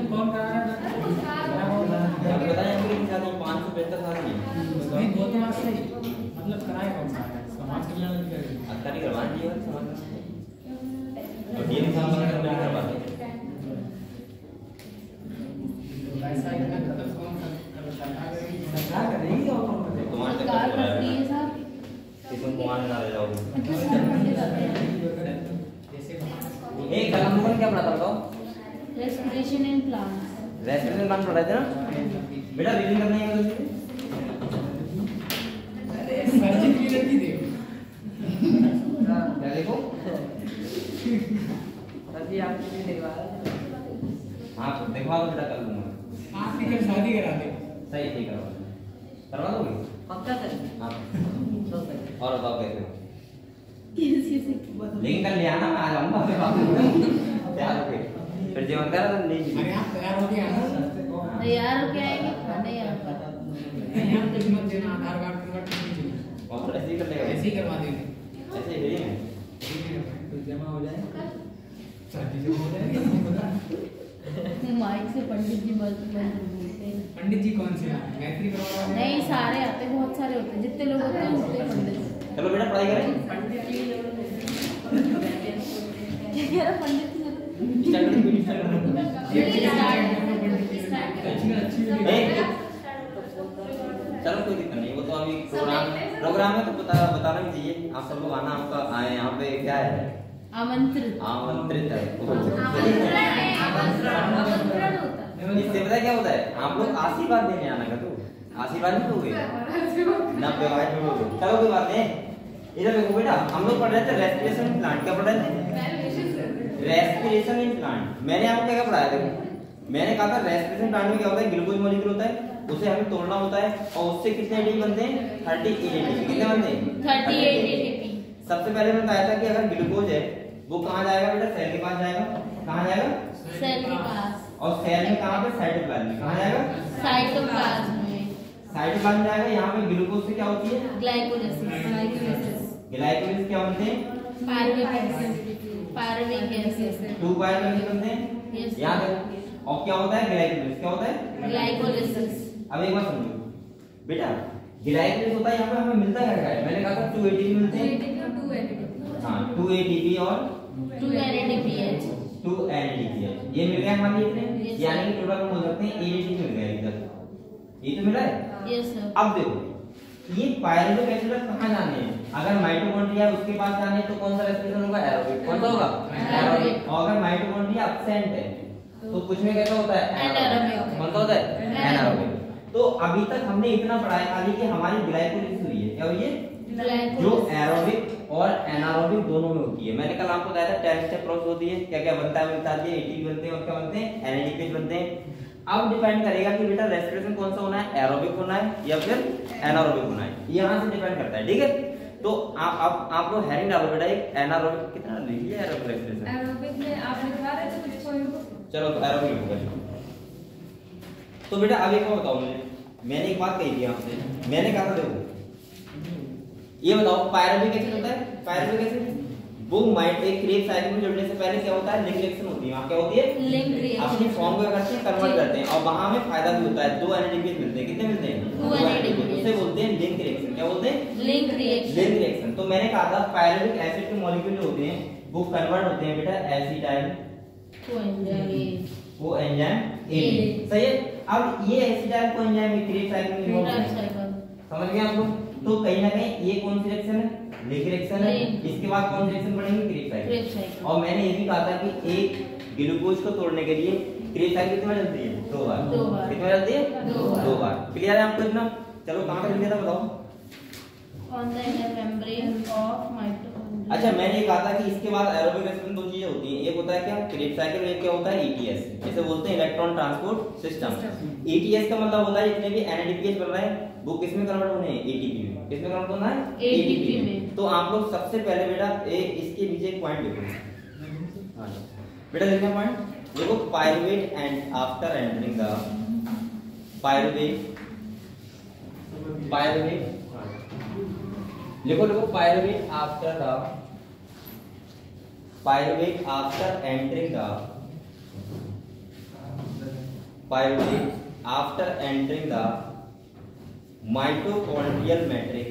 कौन कर रहा है? बताएं कि 500 बेहतर था नहीं 2 तो मार्क्स सही मतलब कराए कौन सा है समाज कल्याण अधिकारी अधिकारी करवा दिए और समाज और डीएम साहब बना कर नहीं करवाते ऐसा ही ना खत्म कौन सरकार करेगी और कौन करेगा तुम्हारे सरकार करती है साहब किसी को मान ना ले जाओगे एक कलम को क्या पढ़ाता बताओ respiration in plants respiration plant पढ़ाते ना बेटा रीडिंग करनी है मुझे अरे सर्जन की लड़की देखो क्या देखो अभी आपको भी दिखवा हां दिखवा दो बेटा कर दूंगा आप निकल शादी करा दे सही ठीक करवा दोगे पक्का कर हां तो और बताओ कैसे लिंक कर लिया ना आ जाऊंगा तैयार हो गए फिर जीवन करा तो नहीं अरे आप तैयार हो गया ना तैयार हो के आएंगे नहीं आता यहाँ पे मत देना आधार कार्ड कन्वर्ट नहीं चाहिए और ऐसे ही कर लेगा ऐसे ही करवा देंगे ऐसे ही है तो जमा हो जाए शादी जमा हो जाएगी माइक से पंडित जी बोलते हैं पंडित जी कौन से हैं गायत्री करवा रहे हैं नहीं सारे आते हैं बहुत सारे होते हैं जितने लोग होते हैं उतने पंडित चलो बेटा पढ़ाई करें पंडित जी क्या कह रहा पंडित जी चलो कोई दिक्कत नहीं वो तो अभी प्रोग्राम है तो बताना भी चाहिए आप सब लोग आना आपका आए यहाँ पे क्या है आमंत्रित आमंत्रित है आमंत्रण होता है इससे पता क्या होता है आप लोग आशीर्वाद देने आना का तो आशीर्वाद नहीं दोगे ना व्यवहार जोड़ोगे चलो कोई बात नहीं इधर देखो बेटा हम लोग पढ़ रहे थे रेस्पिरेशन प्लांट क्या पढ़ रहे थे रेस्पिरेशन इन प्लांट मैंने आपको क्या पढ़ाया देखो मैंने कहा था रेस्पिरेशन प्लांट में क्या होता है ग्लूकोज मॉलिक्यूल होता है उसे हमें तोड़ना होता है और उससे कितने एटीपी बनते हैं 38 एटीपी कितने बनते हैं 38 एटीपी सबसे पहले मैंने बताया था कि अगर ग्लूकोज है वो कहां जाएगा बेटा सेल के पास जाएगा कहां जाएगा सेल के पास और सेल में कहां पे साइटोप्लाज्म में कहां जाएगा साइटोप्लाज्म में साइटोप्लाज्म जाएगा यहां पे ग्लूकोज से क्या होती है ग्लाइकोलाइसिस ग्लाइकोलाइसिस क्या बनते हैं पायरुविक एसिड 2 पायरुविक बनते हैं याद है और क्या होता है ग्लाइकोलाइसिस क्या होता है ग्लाइकोलाइसिस अब एक बात समझो बेटा ग्लाइकोलाइसिस होता है यहां पे हमें मिलता है मैंने कहा था 2 एटीपी मिलते हैं हां 2 एटीपी और 2 एनएडीपीएच 2 एनएडीपीएच ये मिल गया हमारे इतने यानी कि टोटल हम बोल सकते हैं एटीपी मिल गया इधर ये तो मिला है यस सर अब देखो ये पायरुविक एसिड कहां जाने हैं अगर माइटोकॉन्ड्रिया उसके पास जाने हैं तो कौन सा रेस्पिरेशन होगा एरोबिक कौन सा होगा एरोबिक और अगर माइटोकॉन्ड्रिया एब्सेंट है तो कुछ में कैसा होता है एनारोबिक कौन सा होता है एनारोबिक तो अभी तक हमने इतना पढ़ा है खाली कि हमारी ग्लाइकोलाइसिस हुई है क्या हुई है जो एरोबिक और एनारोबिक दोनों में होती है मैंने कल आपको बताया था 10 स्टेप प्रोसेस होती है क्या क्या बनता है बता दिए एटीपी बनते हैं और क्या बनते हैं एनएडीपी बनते हैं अब डिपेंड करेगा कि बेटा रेस्पिरेशन कौन सा होना है एरोबिक होना है या फिर एनारोबिक होना है यहां से डिपेंड करता है ठीक है तो आप लोग हेडिंग डालो बेटा एक एनारोबिक कितना लिख लिया एरोबिक रेस्पिरेशन एरोबिक में आप लिखवा रहे थे कुछ पॉइंट चलो तो एरोबिक लिखूंगा तो बेटा अब एक बात बताओ मैंने एक बात कही थी आपसे मैंने कहा था देखो ये बताओ पायरुविक एसिड होता है पायरुविक एसिड वो माइट एक क्रेब साइकिल में जुड़ने से पहले क्या होता है लिंक रिएक्शन होती है वहां क्या होती है लिंक रिएक्शन अपनी फॉर्म को करते हैं कन्वर्ट करते हैं और वहां हमें फायदा भी होता है 2 एनएडीपी मिलते हैं कितने मिलते हैं 2 एनएडीपी उसे बोलते हैं लिंक रिएक्शन क्या बोलते हैं लिंक रिएक्शन लिंक रिएक्शन तो मैंने कहा था पायरुविक एसिड के मॉलिक्यूल जो होते हैं वो कन्वर्ट होते हैं बेटा एसिटाइल को एंजाइम ए सही है अब ये एसिटाइल को एंजाइम में क्रेब साइकिल में इन्वॉल्व है समझ गए आप लोग तो कहीं ना कहीं ये कौन सी रिएक्शन है लिंक रिएक्शन है इसके बाद कौन सी रिएक्शन बनेगी क्रेब साइकिल और मैंने ये भी कहा था कि एक ग्लूकोज को तोड़ने के लिए क्रेब साइकिल कितनी बार चलती है 2 बार कितनी बार चलती है 2 बार क्लियर है आपको इतना चलो कहां पे लिखा था बताओ on the inner membrane of mitochondria अच्छा मैंने कहा था कि इसके बाद एरोबिक रेस्पिरेशन 2 चीजें होती हैं एक होता है क्या क्रेब साइकिल और एक क्या होता है ईटीएस इसे बोलते हैं इलेक्ट्रॉन ट्रांसपोर्ट सिस्टम ईटीएस का मतलब होता है जितने भी एनएडीपीएच बन रहे हैं वो किसमें कन्वर्ट होने हैं एटीपी में किसमें कन्वर्ट होना है एटीपी में तो आप लोग सबसे पहले बेटा इसके नीचे एक पॉइंट लिखो हां बेटा लिखना पॉइंट देखो pyruvate and after entering the pyruvate लिखो लिखो pyruvate after entering the mitochondrial matrix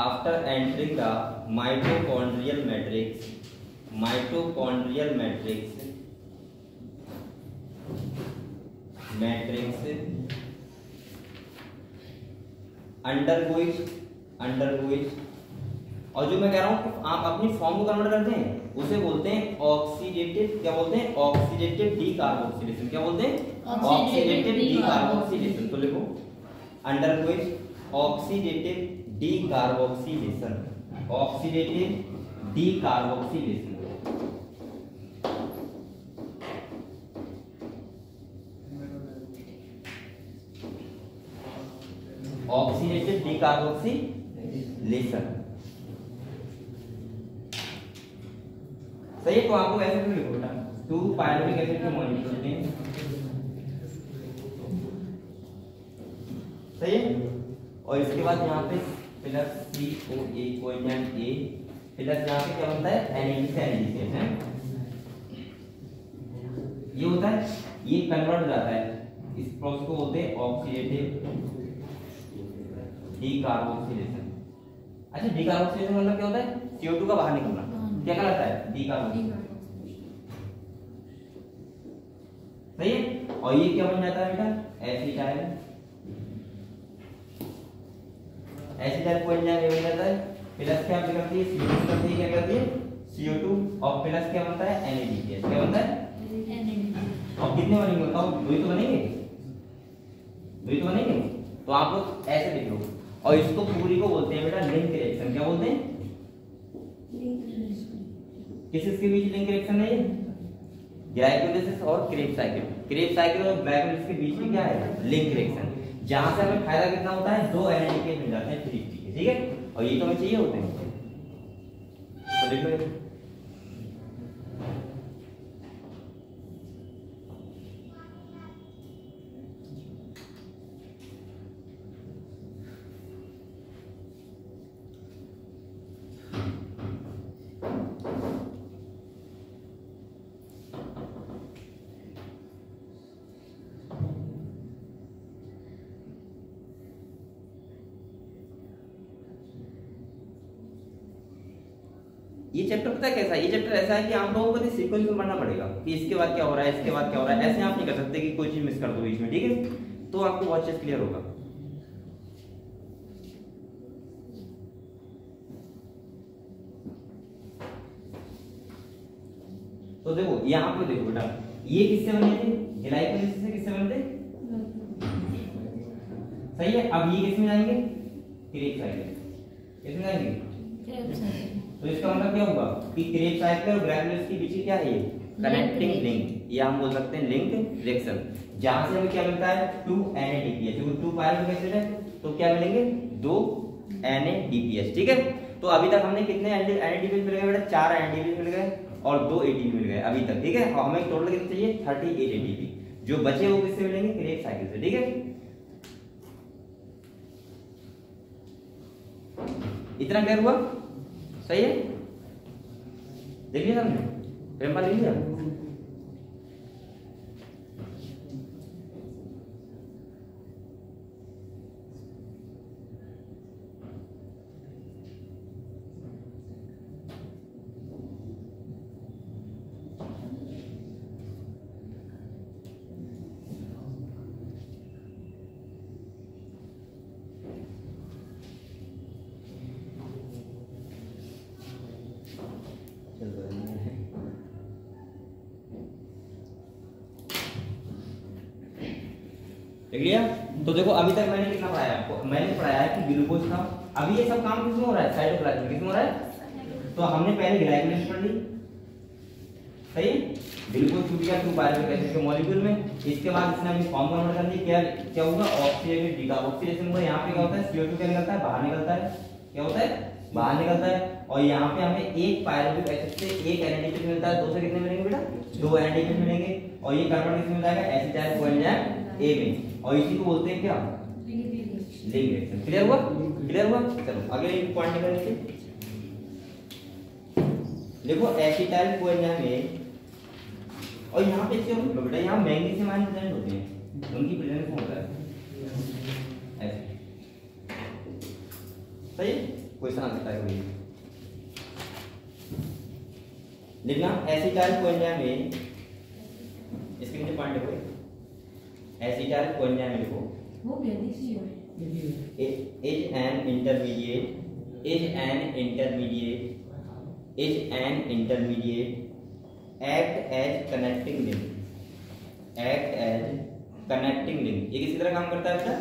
after entering the mitochondrial matrix undergoes और जो मैं कह रहा हूं आप अपनी फॉर्म को कन्वर्ट करते हैं उसे बोलते हैं ऑक्सीडेटिव, क्या बोलते हैं? Oxidative decarboxylation. क्या बोलते हैं? Oxidative decarboxylation. तो लिखो undergoing oxidative decarboxylation, oxidative decarboxylation. Oxidative decarboxylation सही है। तो आपको ऐसे क्यों लिखो बेटा? 2 पायरुविक एसिड के मॉलिक्यूल हैं, सही है। और इसके बाद यहाँ पे plus COA coefficient A plus यहाँ पे क्या बनता है? NAD से NAD है। ये होता है, ये कन्वर्ट हो जाता है, इस प्रोसेस को बोलते हैं ऑक्सीडेटिव डीकार्बोक्सिलेशन। अच्छा, डीकार्बोक्सिलेशन मतलब क्या होता है? CO2 का बाहर निकलना। क्या कहलाता है? डीकार्बोक्सिलेशन, सही है। और ये क्या बन जाता है बेटा? एसिटाइल कोएंजाइम बन जाता है। प्लस क्या करती है? CO2 करती है, क्या करती है? CO2 और प्लस क्या बनता है? NADPH। क्या बनता है? NADPH। और कितने बनेंगे बताओ? 2 ही तो बनेंगे, 2 ही तो बनेंगे। तो आप लोग ऐसे लिख लो। और इसको पूरी को बोलते हैं बेटा लिंक रिएक्शन। क्या बोलते हैं? किसके बीच लिंक रिएक्शन है? ये ग्लाइकोलाइसिस और क्रेब्स साइकिल और ग्लाइकोलाइसिस के बीच में क्या है? Link reaction. जहां से हमें फायदा कितना होता है? 2 NADPH मिल जाते हैं 3 के, ठीक है। और ये तो हमें चाहिए होते हैं। तो देखो ये चैप्टर पता है कैसा है? ये चैप्टर ऐसा है कि आप लोगों को सीक्वेंस में पढ़ना पड़ेगा कि इसके बाद क्या हो रहा है, इसके बाद क्या हो रहा है। ऐसे आप नहीं कर सकते कि कोई चीज मिस कर दो बीच में, ठीक है। तो आपको बहुत चीज क्लियर होगा। तो देखो यहाँ पे देखो बेटा, ये किससे बने थे? ग्लाइकोलाइसिस से। किससे बने थे? सही है। अब ये किसमें जाएंगे? Krebs cycle. किसमें जाएंगे? तो इसका मतलब क्या होगा कि क्रेब्स साइकिल और ग्लाइकोलाइसिस के बीच क्या है? ये कनेक्टिंग लिंक, या हम बोल सकते हैं लिंक रिएक्शन। जहां से हमें क्या मिलता है? 2 NADPH। जो 2 पायरुविक एसिड है तो क्या मिलेंगे? 2 NADPH, ठीक है। तो अभी तक हमने कितने NADPH मिल गए बेटा? 4 NADPH मिल गए और 2 ATP मिल गए अभी तक, ठीक है। और हमें टोटल कितने चाहिए? 38 ATP। जो बचे वो किससे मिलेंगे? क्रेब्स साइकिल से, ठीक है। इतना क्लियर हुआ? सही है। देख लिया हमने, पेपर लिख लिया। देख लिया? तो देखो अभी तक मैंने कितना पढ़ाया आपको? मैंने पढ़ाया है कि ग्लूकोज का, अभी ये सब काम किसमें हो रहा है? साइटोप्लाज्म में। किसमें हो रहा है? तो हमने पहले ग्लाइकोलाइसिस पढ़ ली, सही है। ग्लूकोज छूट गया 2 पायरुविक एसिड के मॉलिक्यूल में। इसके बाद इसने अपनी फॉर्म कन्वर्ट कर दी। क्या होगा? ऑक्सीडेटिव डीकार्बोक्सिलेशन होगा। यहाँ पे क्या होता है? CO2 क्या निकलता है? बाहर निकलता है। क्या होता है? बाहर निकलता है। और यहाँ पे हमें 1 पायरुविक एसिड से 1 NADPH मिलता है। 2 से कितने मिलेंगे बेटा? 2 NADPH मिलेंगे। और ये कन्वर्ट किसमें हो जाएगा? एसिटाइल कोएंजाइम ए में, और इसी को बोलते हैं क्या, लिंक रिएक्शन। क्लियर हुआ, क्लियर हुआ। चलो अगले पॉइंट निकलते हैं। देखो एसिटाइल कोएंजाइम में, और यहाँ पे क्यों बेटा, यहाँ मैग्नीशियम आयन प्रेजेंट होते हैं, उनकी प्रेजेंस में होता है ऐसे, सही। क्वेश्चन आ सकता है कोई, लिखना एसिटाइल कोएंजाइम में, इसके नीचे पॉइंट देखो, एसिटाइल कोएंजाइम में लिखो हो गया देखिए is an intermediate act as connecting link, ये किसी तरह काम करता है बेटा,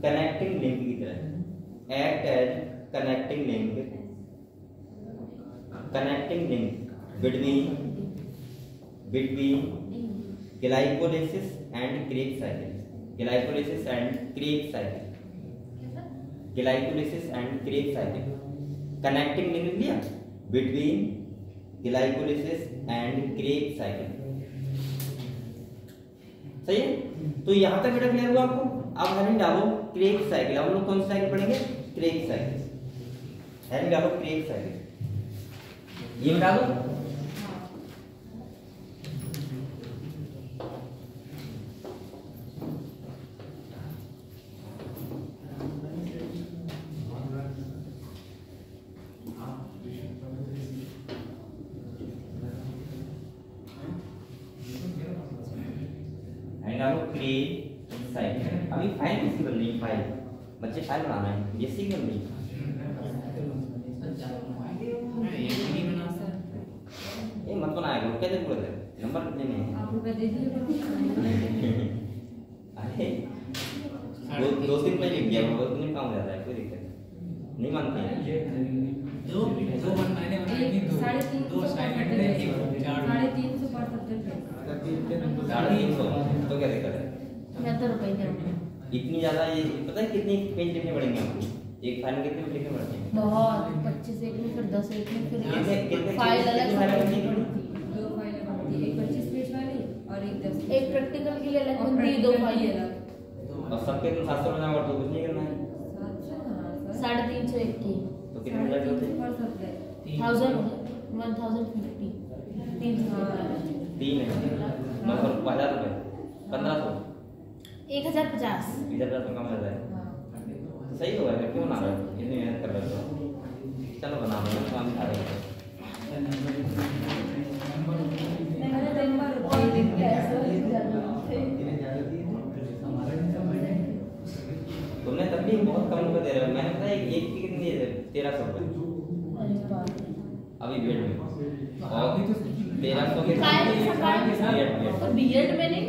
कनेक्टिंग लिंक की तरह, act as connecting link between glycolysis and Krebs cycle, connecting link लिया between glycolysis and Krebs cycle, सही है। तो यहां तक बेटा क्लियर हुआ आपको। अब हेडिंग डालो क्रेब्स साइकिल, अब लोग कौन सी साइकिल पढ़ेंगे, क्रेब्स साइकिल, हेडिंग डालो क्रेब्स साइकिल, ये बता दो। अभी फाइल किसी बन रही, फाइल बच्चे फाइल बनाना है, ये सीख बन रही। ये मत बनाया करो, कैसे बोल रहे नंबर कितने में आप रुपए दे दीजिए। अरे दो तीन पे लिख दिया, बहुत नहीं काम हो जाता है, कोई दिक्कत नहीं, मानते हैं। दो महीने दो असाइनमेंट है, 350 पर सब्जेक्ट है, 350 तो क्या दिक्कत है, मैं तो रुपए दे इतनी ज्यादा, ये पता है कितनी पेज लिखने पड़ेंगे आपको, एक फाइल में कितने पेज लिखने पड़ते हैं, बहुत 25 एक में, फिर 10 एक में, फिर कितने फाइल अलग फाइल बनती लिखनी है। दो फाइलें बनती है, एक 25 पेज वाली और एक 10 एक प्रैक्टिकल के लिए अलग बनती है, दो फाइल अलग। और सबके तुम 700 बना और तो कुछ नहीं करना है, 350 एक की तो कितने मिनट होते हैं, पर सब्जेक्ट 1000 1050 300 तीन है, मतलब 1000 रुपए, 1500, 1050 इधर तो कम रहता है, तो सही होगा, क्यों बना रहे हो, इतनी मेहनत कर रहे हो, चलो बना लो, काम खा रहे हो। तुमने तब भी बहुत कम रुपए दे रहे हो, मैंने बताया एक की कितनी है, 1300 रुपए अभी बीएड में, और 1300 के तो बीएड में नहीं,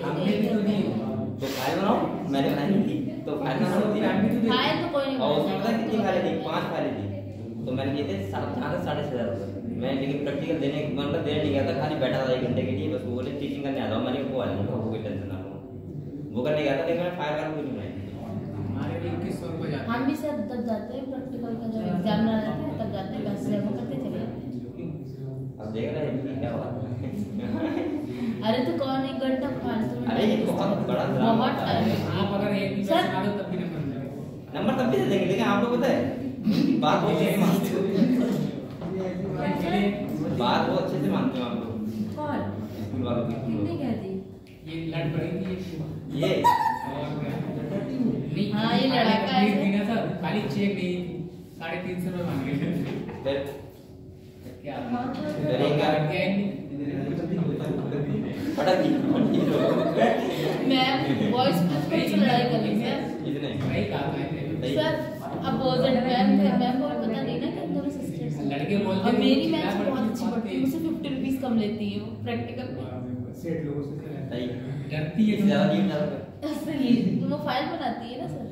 तो फाइल बनाओ, मैंने बनाई नहीं थी, तो फाइल बनाओ फाइल तो कोई नहीं और उसमें पता कितनी फाइलें थी, 5 फाइलें थी, तो मैंने दिए थे 6,500 रुपए, मैं लेकिन प्रैक्टिकल देने मतलब देने नहीं गया था, खाली बैठा था 1 घंटे के लिए, बस वो बोले टीचिंग करने आ जाओ, मैंने वो वाले नहीं, वो कोई टेंशन ना लो, वो करने गया था, लेकिन मैं फाइल वाला कोई नहीं बनाई थी। हमारे भी 2100 रुपए जाते हैं, हम भी सर तब जाते हैं, प्रैक्टिकल का जब एग्जाम ना रहता है तब जाते हैं, बस जमा करते चले जाते हैं। अब देख रहे हैं क्या हुआ, अरे तो कौन 1 घंटा फालतू में, अरे ये बहुत बड़ा ड्रामा बहुत होता है। टाइम। आप अगर एक सर- सिखा दो तब भी नंबर मिलेगा। नंबर तब भी दे देंगे, लेकिन आप लोग पता है बात बहुत अच्छे से मानते हो, बात बहुत अच्छे से मानते हो आप लोग, कौन स्कूल वालों की कितनी कहती, ये लड़ पड़ी थी ये और नहीं, हाँ, ये लड़का है। एक दिन ऐसा खाली चेक नहीं थी, 350 रुपए मांगे फिर क्या करेगा पटक दी मैम वॉइस प्रिंसिपल से लड़ाई कर रही है इतने वही कहा मैंने, सर। अपोजिट मैम थे, मैम को पता नहीं ना कि हम दोनों सिस्टर्स हैं, लड़के बोलते और हैं मेरी कि मैम से मैं बहुत अच्छी बहुत पढ़ती है, मुझसे 50 रुपीस कम लेती है वो प्रैक्टिकल में। सेठ लोगों से सही डरती है, इससे ज्यादा नहीं ज्यादा सही, तो वो फाइल बनाती है ना सर,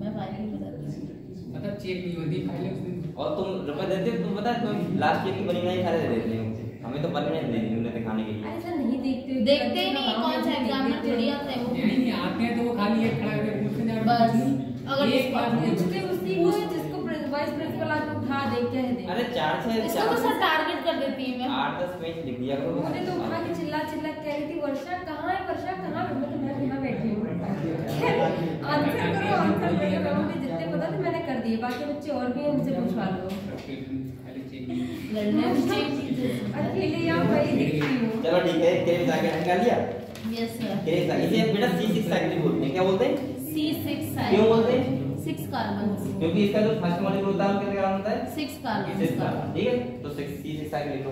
मैं फाइल नहीं बनाती हूँ। मतलब चेक नहीं होती फाइलें उस दिन। और तुम रुपए देते हो, तुम पता है तुम लास्ट ईयर की बनी नहीं खाते देते हो, हमें तो बनी नहीं देती उन्हें दिखाने के लिए, ऐसा नहीं देखते हो, देखते ही नहीं, कौन सा एग्जामिनर थोड़ी आता है वो, नहीं आते हैं तो वो खाली एक खड़ा करके पूछते जा बस अगर एक बार पूछते उसी को जिसको वाइस प्रिंसिपल आके उठा दे, क्या है दे, अरे 4 से इसको तो सर टारगेट कर देती है मैम। 8-10 पेज लिख दिया करो, उन्होंने तो उठा के चिल्ला चिल्ला कह रही थी, वर्षा कहाँ है, वर्षा कहाँ है, मैं तो यहाँ बैठी हूँ। आंसर करो आंसर करो, मुझे जितने पता थे मैंने कर दिए, बाकी बच्चे और भी हैं उनसे पूछवा लो। अकेले यहाँ वही दिखती हूँ। चलो ठीक है, क्रेब साइकिल निकाल लिया। Yes sir. क्रेब साइकिल इसे बेटा C6 साइकिल बोलते हैं। क्या बोलते हैं? C6 cycle. क्यों बोलते हैं? 6 कार्बन। क्योंकि इसका जो फर्स्ट मॉलिक्यूल होता है वो कितने ग्राम होता है? 6 कार्बन। 6 ग्राम। ठीक है, तो C6 साइकिल लिख लो।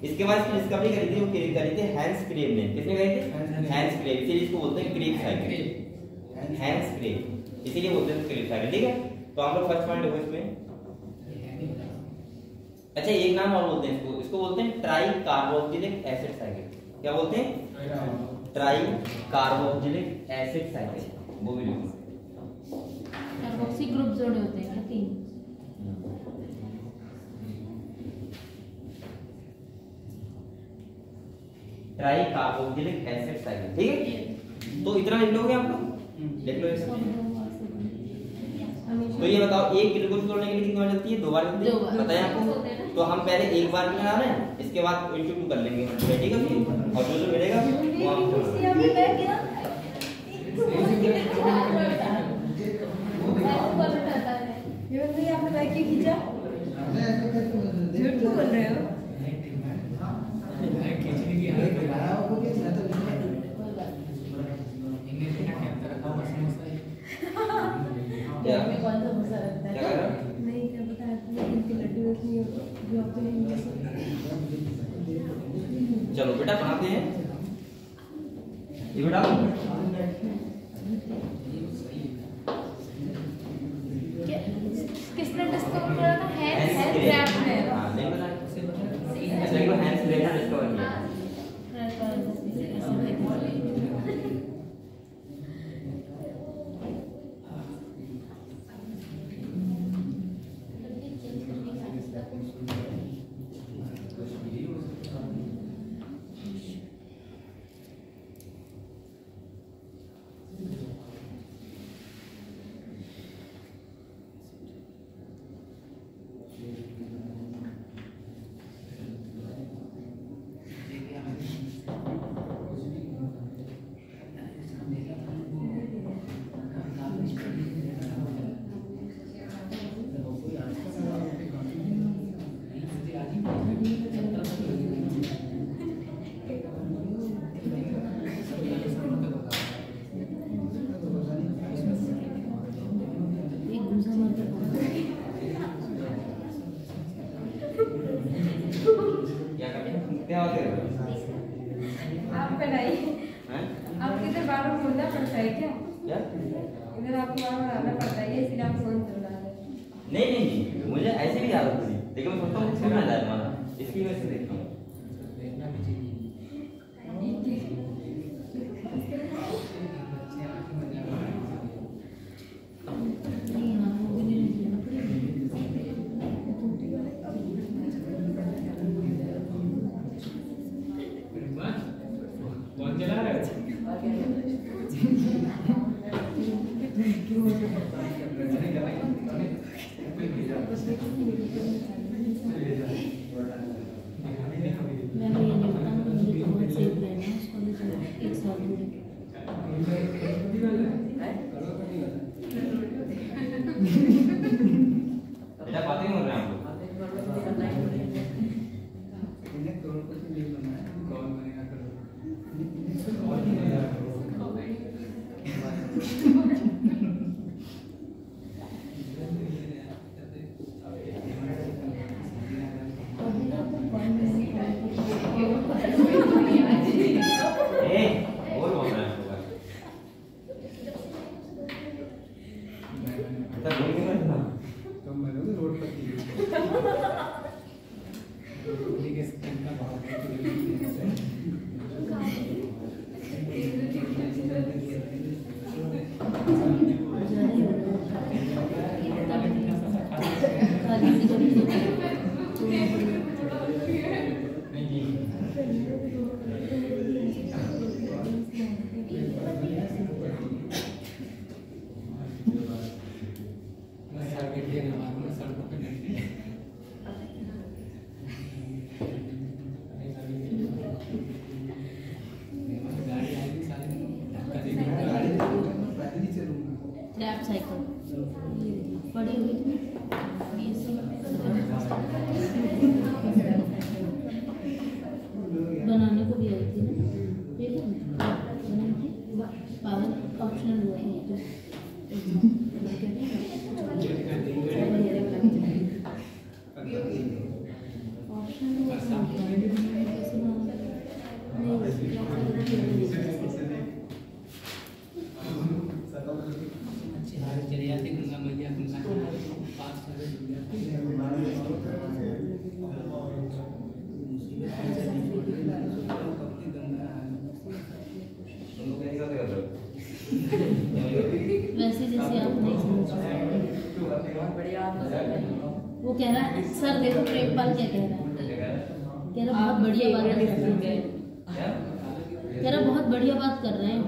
इसके बाद इसकी डिस्कवरी करी थी, वो करी थी हैंस क्रेब ने। किसने करी थी? Hans Krebs. इसीलिए इसको बोलते हैं क्रेब साइकिल। हैंस क्रेब, इसीलिए बोलते हैं क्रेब साइकिल। ठीक है, तो हम लोग फर्स्ट पॉइंट देखो इसमें। अच्छा, एक नाम और बोलते हैं इसको, इसको बोलते हैं ट्राई कार्बोक्सिलिक एसिड साइकिल। क्या बोलते हैं? Try carboxylic acid cycle. वो भी लिखो। कार्बोक्सी ग्रुप जोड़े होते हैं क्या? 3। Try carboxylic acid cycle. ठीक है, तो इतना लिख लोगे आप लोग? लिख लो इसे। तो ये बताओ, एक ग्लूकोज तोड़ने के लिए कितनी बार चलती है? 2 बार चलती है। बताया आपको। तो हम पहले एक बार में लगा रहे हैं, इसके बाद × 2 कर लेंगे। ठीक है, और जो जो मिलेगा वो हम आपने बैग क्यों खींचा? झूठ क्यों बोल रहे हो? क्या में कौन सा भूसा लगता है? क्या कर रहा है? नहीं, क्या पता है इनके लड्डू नहीं होते जो आप कहेंगे। चलो बेटा बनाते हैं। ये बेटा किसने डिस्कवर करा था? Hence hence crab. क्रैफ्ट ने। हां, नहीं पता। अच्छा, इनको हैंस क्रेब ने डिस्कवर किया। क्या होते हैं? आप बनाइए। हैं? आपको इधर बार बार बोलना पड़ता है क्या? क्या? इधर आपको बार बार आना पड़ता है, इसलिए आप फोन चल रहा है। नहीं नहीं नहीं, मुझे ऐसे भी आदत थी, लेकिन मैं सोचता हूँ करना जाए हमारा, इसकी वजह से देखता हूँ। कौन चला रहा है? बेटा बातें कर रहे हैं आप लोग। कौन बनेगा करोड़? बोल बोल रहे हैं आप लोग। बेटा बोल क्यों रहे थे? तुम बनोगे रोड पर ठीक है, स्किन का बहुत गाड़ी आएगी सारी देखो पढ़ी हुई थी बनाने को भी आई थी ना, ठीक है बनाई थी पावर ऑप्शनल हुआ है वैसे जैसे आप नहीं समझ वो कह रहा है सर देखो प्रेमपाल क्या कह रहा है, कह रहा बहुत बढ़िया बात कर रहे हैं, कह रहा बहुत बढ़िया बात कर रहे हैं।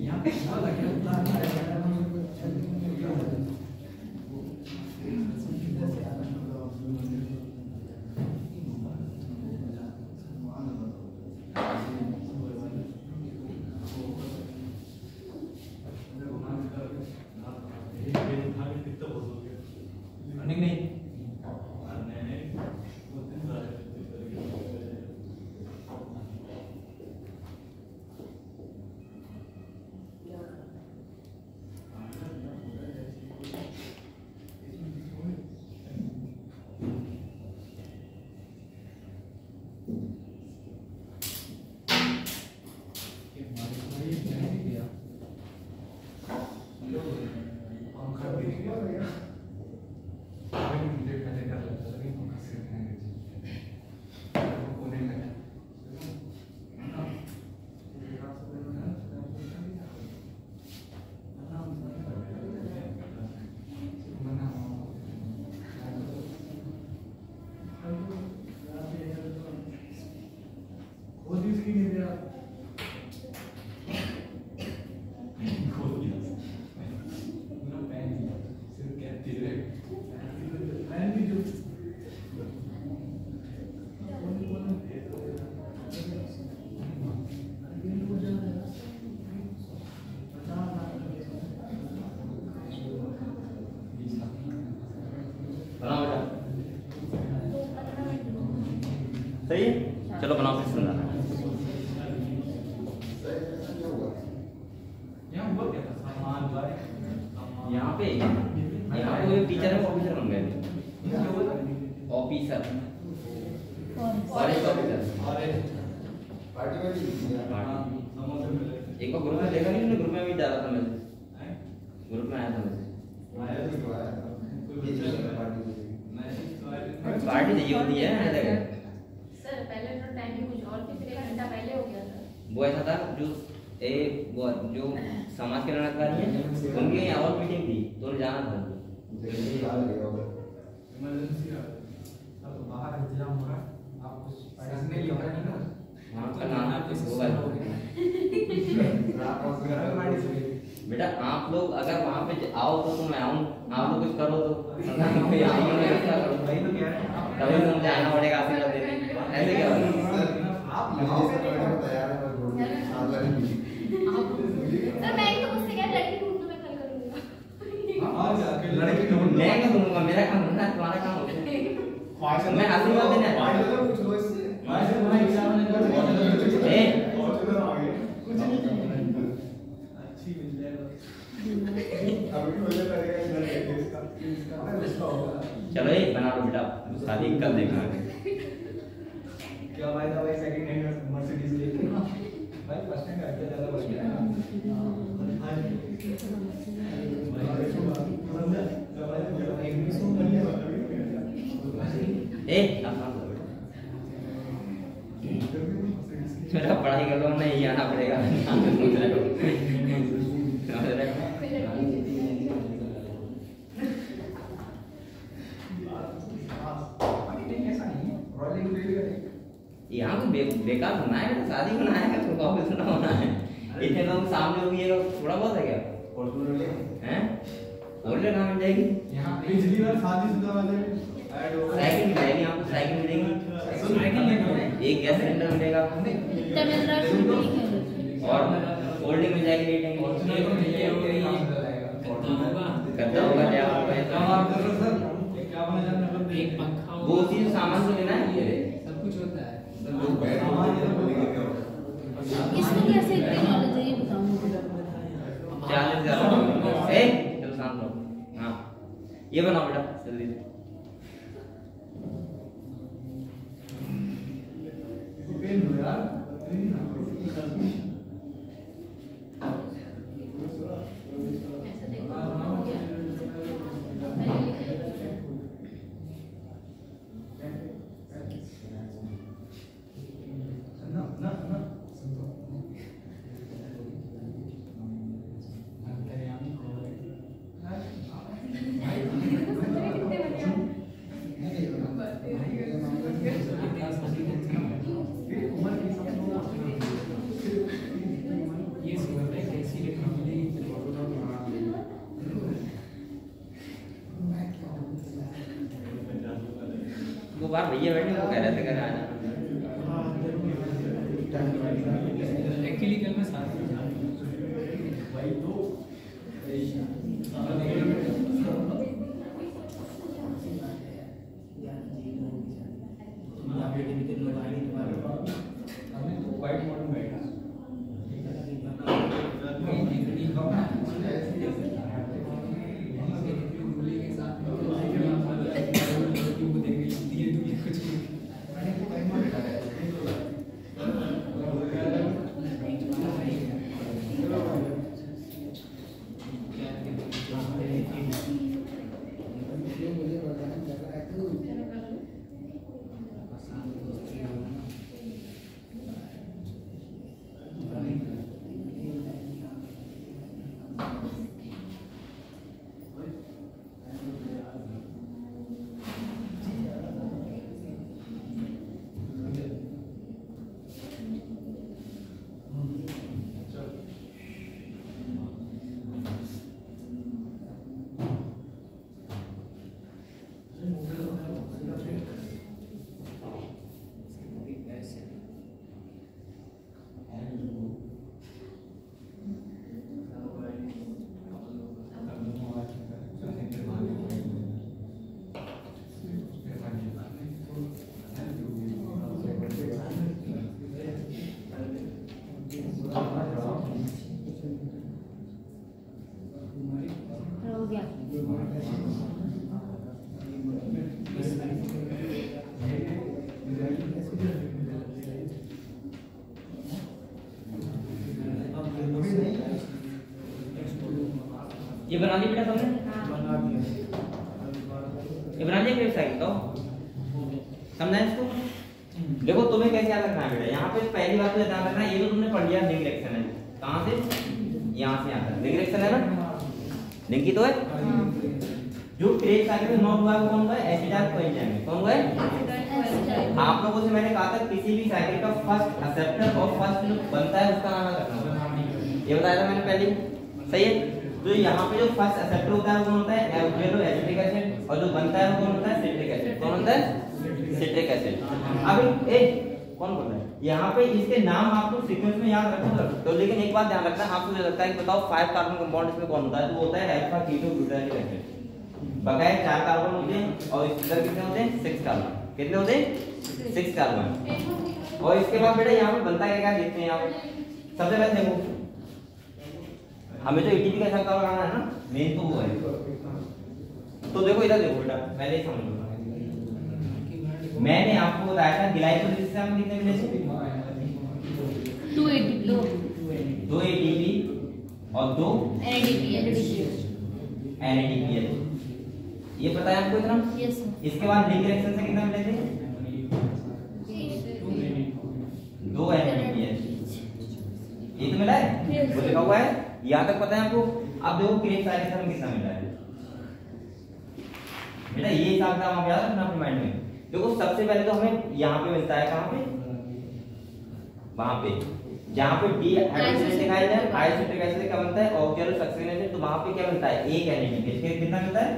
ये आप सही है, चलो बनाओ फिर सुनना। यहाँ पे वो टीचर है, ऑफिसर बन गए थे, ऑफिसर फॉरेस्ट ऑफिसर। एक बार ग्रुप में देखा नहीं, ग्रुप में भी डाला था मैसेज, ग्रुप में आया था मैसेज। पार्टी चाहिए होती है ना जगह। सर पहले तो टाइमिंग कुछ और थी, फिर 1 घंटा पहले हो गया था। वो ऐसा था जो वो जो समाज के अधिकारी हैं उनके यहाँ और मीटिंग थी तो उन्हें जाना था। हाँ कल आना होगा। बेटा आप लोग अगर वहाँ पे आओ तो मैं आऊँ, आप लोग कुछ करो तो तभी तो मुझे आना पड़ेगा आशीर्वाद देने। ऐसे क्या होगा? सर मैं तो मुझसे क्या लड़की ढूंढने में कल करूँगा। मैं क्यों दूंगा, मेरा काम होना है, तुम्हारा काम होता है। मैं आशीर्वाद देने चलो एक बना लो बेटा, शादी कल देखना। क्या भाई था भाई सेकंड हैंड मर्सिडीज लेके भाई फर्स्ट हैंड आके ज्यादा बढ़ गया। बेटा पढ़ाई कर लो, नहीं आना पड़ेगा। यहाँ को बेकार होना है, शादी होना है तो ऑफिस ना होना है। इतने लोग सामने होगी, थोड़ा बहुत है क्या? हैं? और ले कहाँ मिल जाएगी? यहाँ पिछली बार शादीशुदा वाले ऐड हो साइकिल मिल जाएगी आपको, साइकिल मिलेगी, एक गैस सिलेंडर मिलेगा और फोल्डिंग मिल जाएगी, करता होगा क्या वो चीज सामान तो लेना है, सब कुछ होता है। इसमें कैसे इतनी नॉलेज है ये बताओ मुझे। 40,000। चलो शांत रहो। हाँ ये बनाओ बेटा जल्दी से। वो बार भैया बैठे वो कह रहे थे घर आना। एक्चुअली कल मैं साथ में जा भाई तो वाइट मॉडल बैठा हो गया। अब ये बना ली बेटा तुमने? बना दिया। ये बना लिया क्रेप साइकिल तो समझा इसको? देखो तुम्हें कैसे याद रखना है बेटा, यहाँ पे पहली बात तो ध्यान रखना, ये तो तुमने पढ़ लिया लिंक रिएक्शन है, कहाँ से यहाँ से यहाँ तक लिंक रिएक्शन है ना, लिंक ही तो है। जो क्रेप साइकिल में नॉट हुआ है वो कौन हुआ है? Acetyl coenzyme. कौन हुआ है? आप लोगों से मैंने कहा था किसी भी साइकिल का फर्स्ट एक्सेप्टर और फर्स्ट जो बनता है उसका नाम रखना, ये बताया था मैंने पहले, सही है। तो यहाँ पे जो फर्स्ट एक्सेप्टर होता है वो कौन होता है? एसिटिक एसिड, और जो बनता है वो कौन होता है? Citric acid. कौन होता है? Citric acid. अभी कौन बोल रहा है? यहाँ पे इसके नाम आपको सीक्वेंस में याद रखना, तो लेकिन एक बात ध्यान रखना, आपको जो लगता है कि बताओ 5 कार्बन कंपाउंड इसमें कौन होता है, तो वो होता है अल्फा कीटो ब्यूटाइलिक एसिड। बकाया 4 कार्बन होते हैं और इधर कितने होते हैं? 6 कार्बन। कितने होते हैं? 6 कार्बन। और इसके बाद बेटा यहाँ पे बनता है क्या देखते हैं आप। सबसे पहले देखो हमें तो एटीपी का हिसाब लगाना है ना, मेन तो वो है। तो देखो इधर देखो बेटा, पहले ही समझ लो, मैंने आपको बताया था ग्लाइकोलिसिस से हमें कितने मिले थे? 2 ATP 2 ATP और 2 NADPH। ये पता है आपको इतना? यस इसके बाद लिंक रिएक्शन से कितना मिले थे? 2 NADPH। ये तो मिला है, वो लिखा हुआ है, यहाँ तक पता है आपको। अब देखो क्रेप साइकिल में कितना मिला है बेटा, ये हिसाब का आप याद रखना अपने माइंड में। देखो सबसे पहले तो हमें यहाँ पे मिलता है, कहाँ पे? वहां पे जहाँ पे डी हाइड्रोजन दिखाया जाए, आइसोट्रिक एसिड का बनता है ऑक्सीजन सक्सीनेटेड, तो वहां पे क्या मिलता है? 1 NADPH। कितना मिलता है?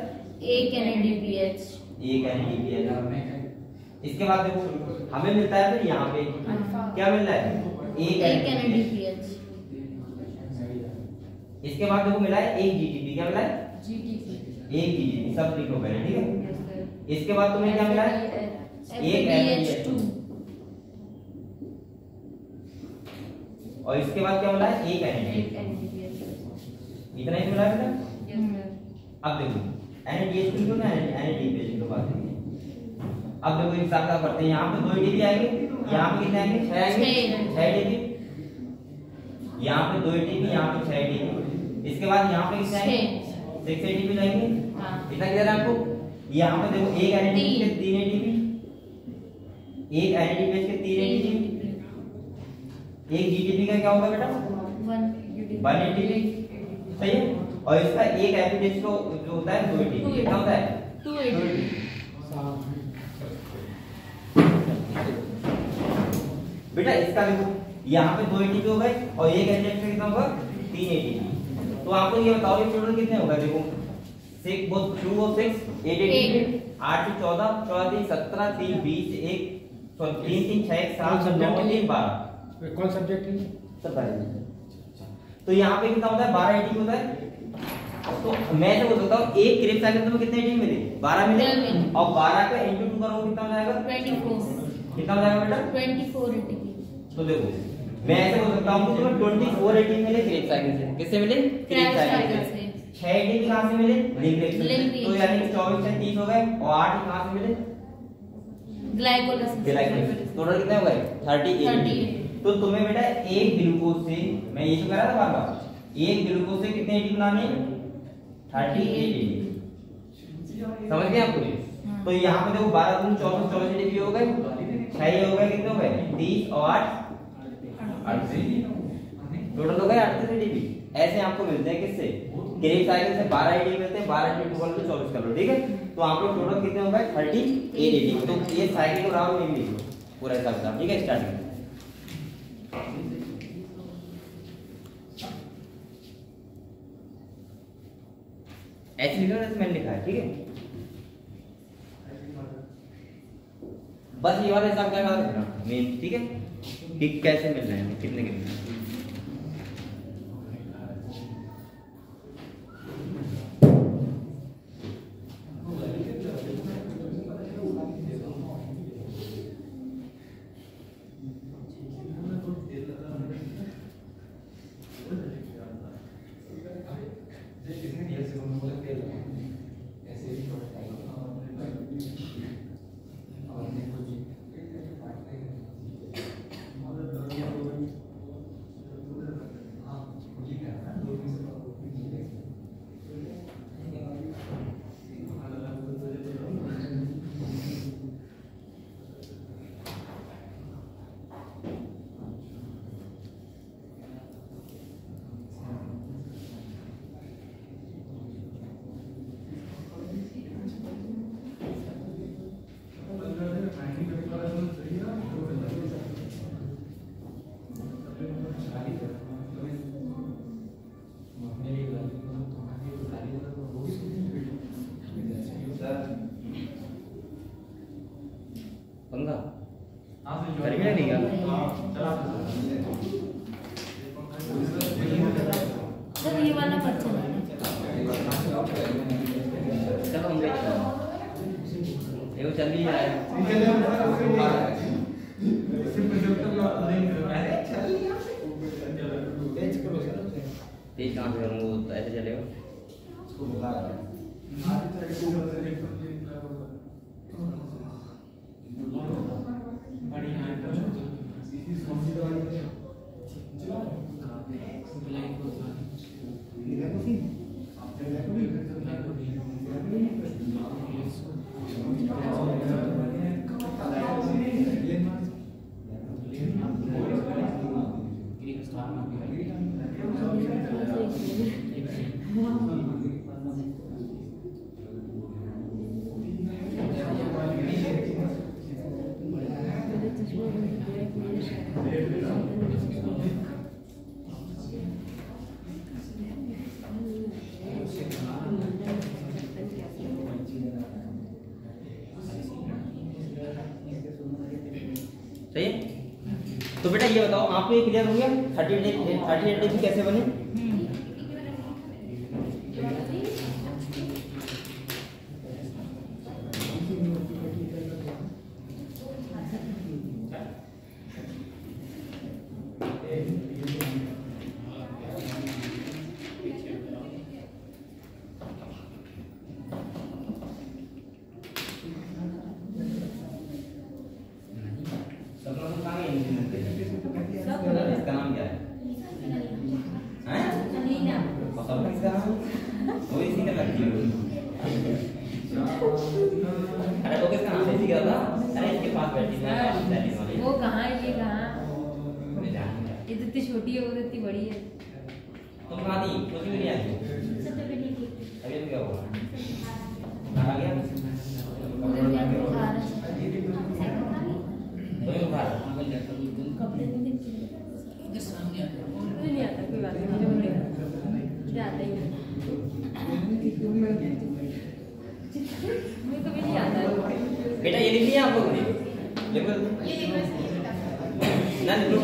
1 NADPH। 1 NADPH। इसके बाद देखो हमें मिलता है फिर यहाँ पे क्या मिल रहा है? 1 NADPH। इसके बाद देखो मिला है 1 GTP। क्या मिला है? 1 GTP। सब लिखो पहले, ठीक है। इसके बाद तुम्हें क्या मिला है? 1 FeH2। और इसके बाद क्या मिला है? 1 NADPH। इतना ही मिला है बेटा। अब देखो NADH को ना NADPH को बात करेंगे। अब देखो हिसाब का करते हैं, यहाँ पे 2 ATP आएंगे, यहाँ पे कितने आएंगे? 6 आएंगे, 6 ATP। यहाँ पे 2 ATP, यहाँ पे 6 ATP। इसके बाद यहाँ पे कितने आएंगे? 6 ATP लाएंगे। इतना क्लियर है आपको? यहाँ पे देखो 1 NADPH के 3 ATP, 1 NADPH के 3 ATP, 1 GTP का क्या होगा बेटा? 1 ATP, सही है। और इसका 1 FeH को जो होता है 2 ATP। कितना होता है? 2 ATP। बेटा इसका देखो यहाँ पे 2 ATP हो गए और 1 FeH का कितना होगा? 3 ATP। तो आपको ये बताओ ये टोटल कितने होगा? देखो 6 2 और 6 8 ATP, 8 14 14 17 3 20 1 3 3 6 7 9 3 12। कौन सब्जेक्ट है? सब 12। तो यहाँ पे कितना होता है? 12 ATP होता है। तो मैं तो बोल सकता हूँ एक क्रेप साइकिल में कितने ATP मिले? 12 मिले। और 12 का * 2 करोगे कितना हो जाएगा? 24। कितना हो जाएगा बेटा? 24 ATP। तो देखो मैं ऐसे बोल सकता हूँ कि तुम्हें 24 ATP मिले क्रेप साइकिल से। किससे मिले? क्रेप साइकिल से। 6 ATP कहाँ से मिले? लिंक रिएक्शन से। तो यानी 24 से 30 हो गए और 8 कहाँ से मिले? ग्लाइकोलिसिस। टोटल कितने हो गए? 38। तो तुम्हें बेटा एक ग्लूकोज से, मैं ये तो कह रहा था बार-बार, एक ग्लूकोज से कितने ATP बनाने? 38 ATP। समझ गए आप? तो यहाँ पे देखो 12 दूनी 24 ATP हो गए, 6 हो गए, कितने हो गए? 30 और 8 38। टोटल हो गए 38 ATP। ऐसे आपको मिलते हैं किससे? क्रेप साइकिल से 12 ATP मिलते हैं। 12 * 2 = 24 कर लो, ठीक है। तो आप लोग टोटल कितने हो गए? 38 ATP। तो ये साइकिल को राउंड में भी लिखो पूरा हिसाब से, ठीक है। स्टार्टिंग ऐसे लिखा है, मैंने लिखा है, ठीक है। बस ये वाला हिसाब क्या रखना मेन, ठीक है, कि कैसे मिल रहे हैं, कितने कितने। चल ही रहा है। तेज कहाँ से करूँगा, वो ऐसे चलेगा। सही है। तो बेटा ये बताओ, आपको ये क्लियर हो गया 38 डिग्री कैसे बने? इसका नाम क्या है? वो इसी का लगती है। अरे वो किसका नाम है? इसी का था। अरे इसके पास बैठी है वो कहाँ है, ये कहाँ? ये तो इतनी छोटी है, वो तो इतनी बड़ी है। तुम कहाँ थी? कुछ भी नहीं आई। अभी तो क्या हुआ? आ गया? कपड़े नहीं दिखते। नहीं आता, कोई बात नहीं, मुझे आता ही नहीं। मुझे कभी नहीं आता है। बेटा ये लिख लिया आप लोगों ने? लिखो ना, लिखो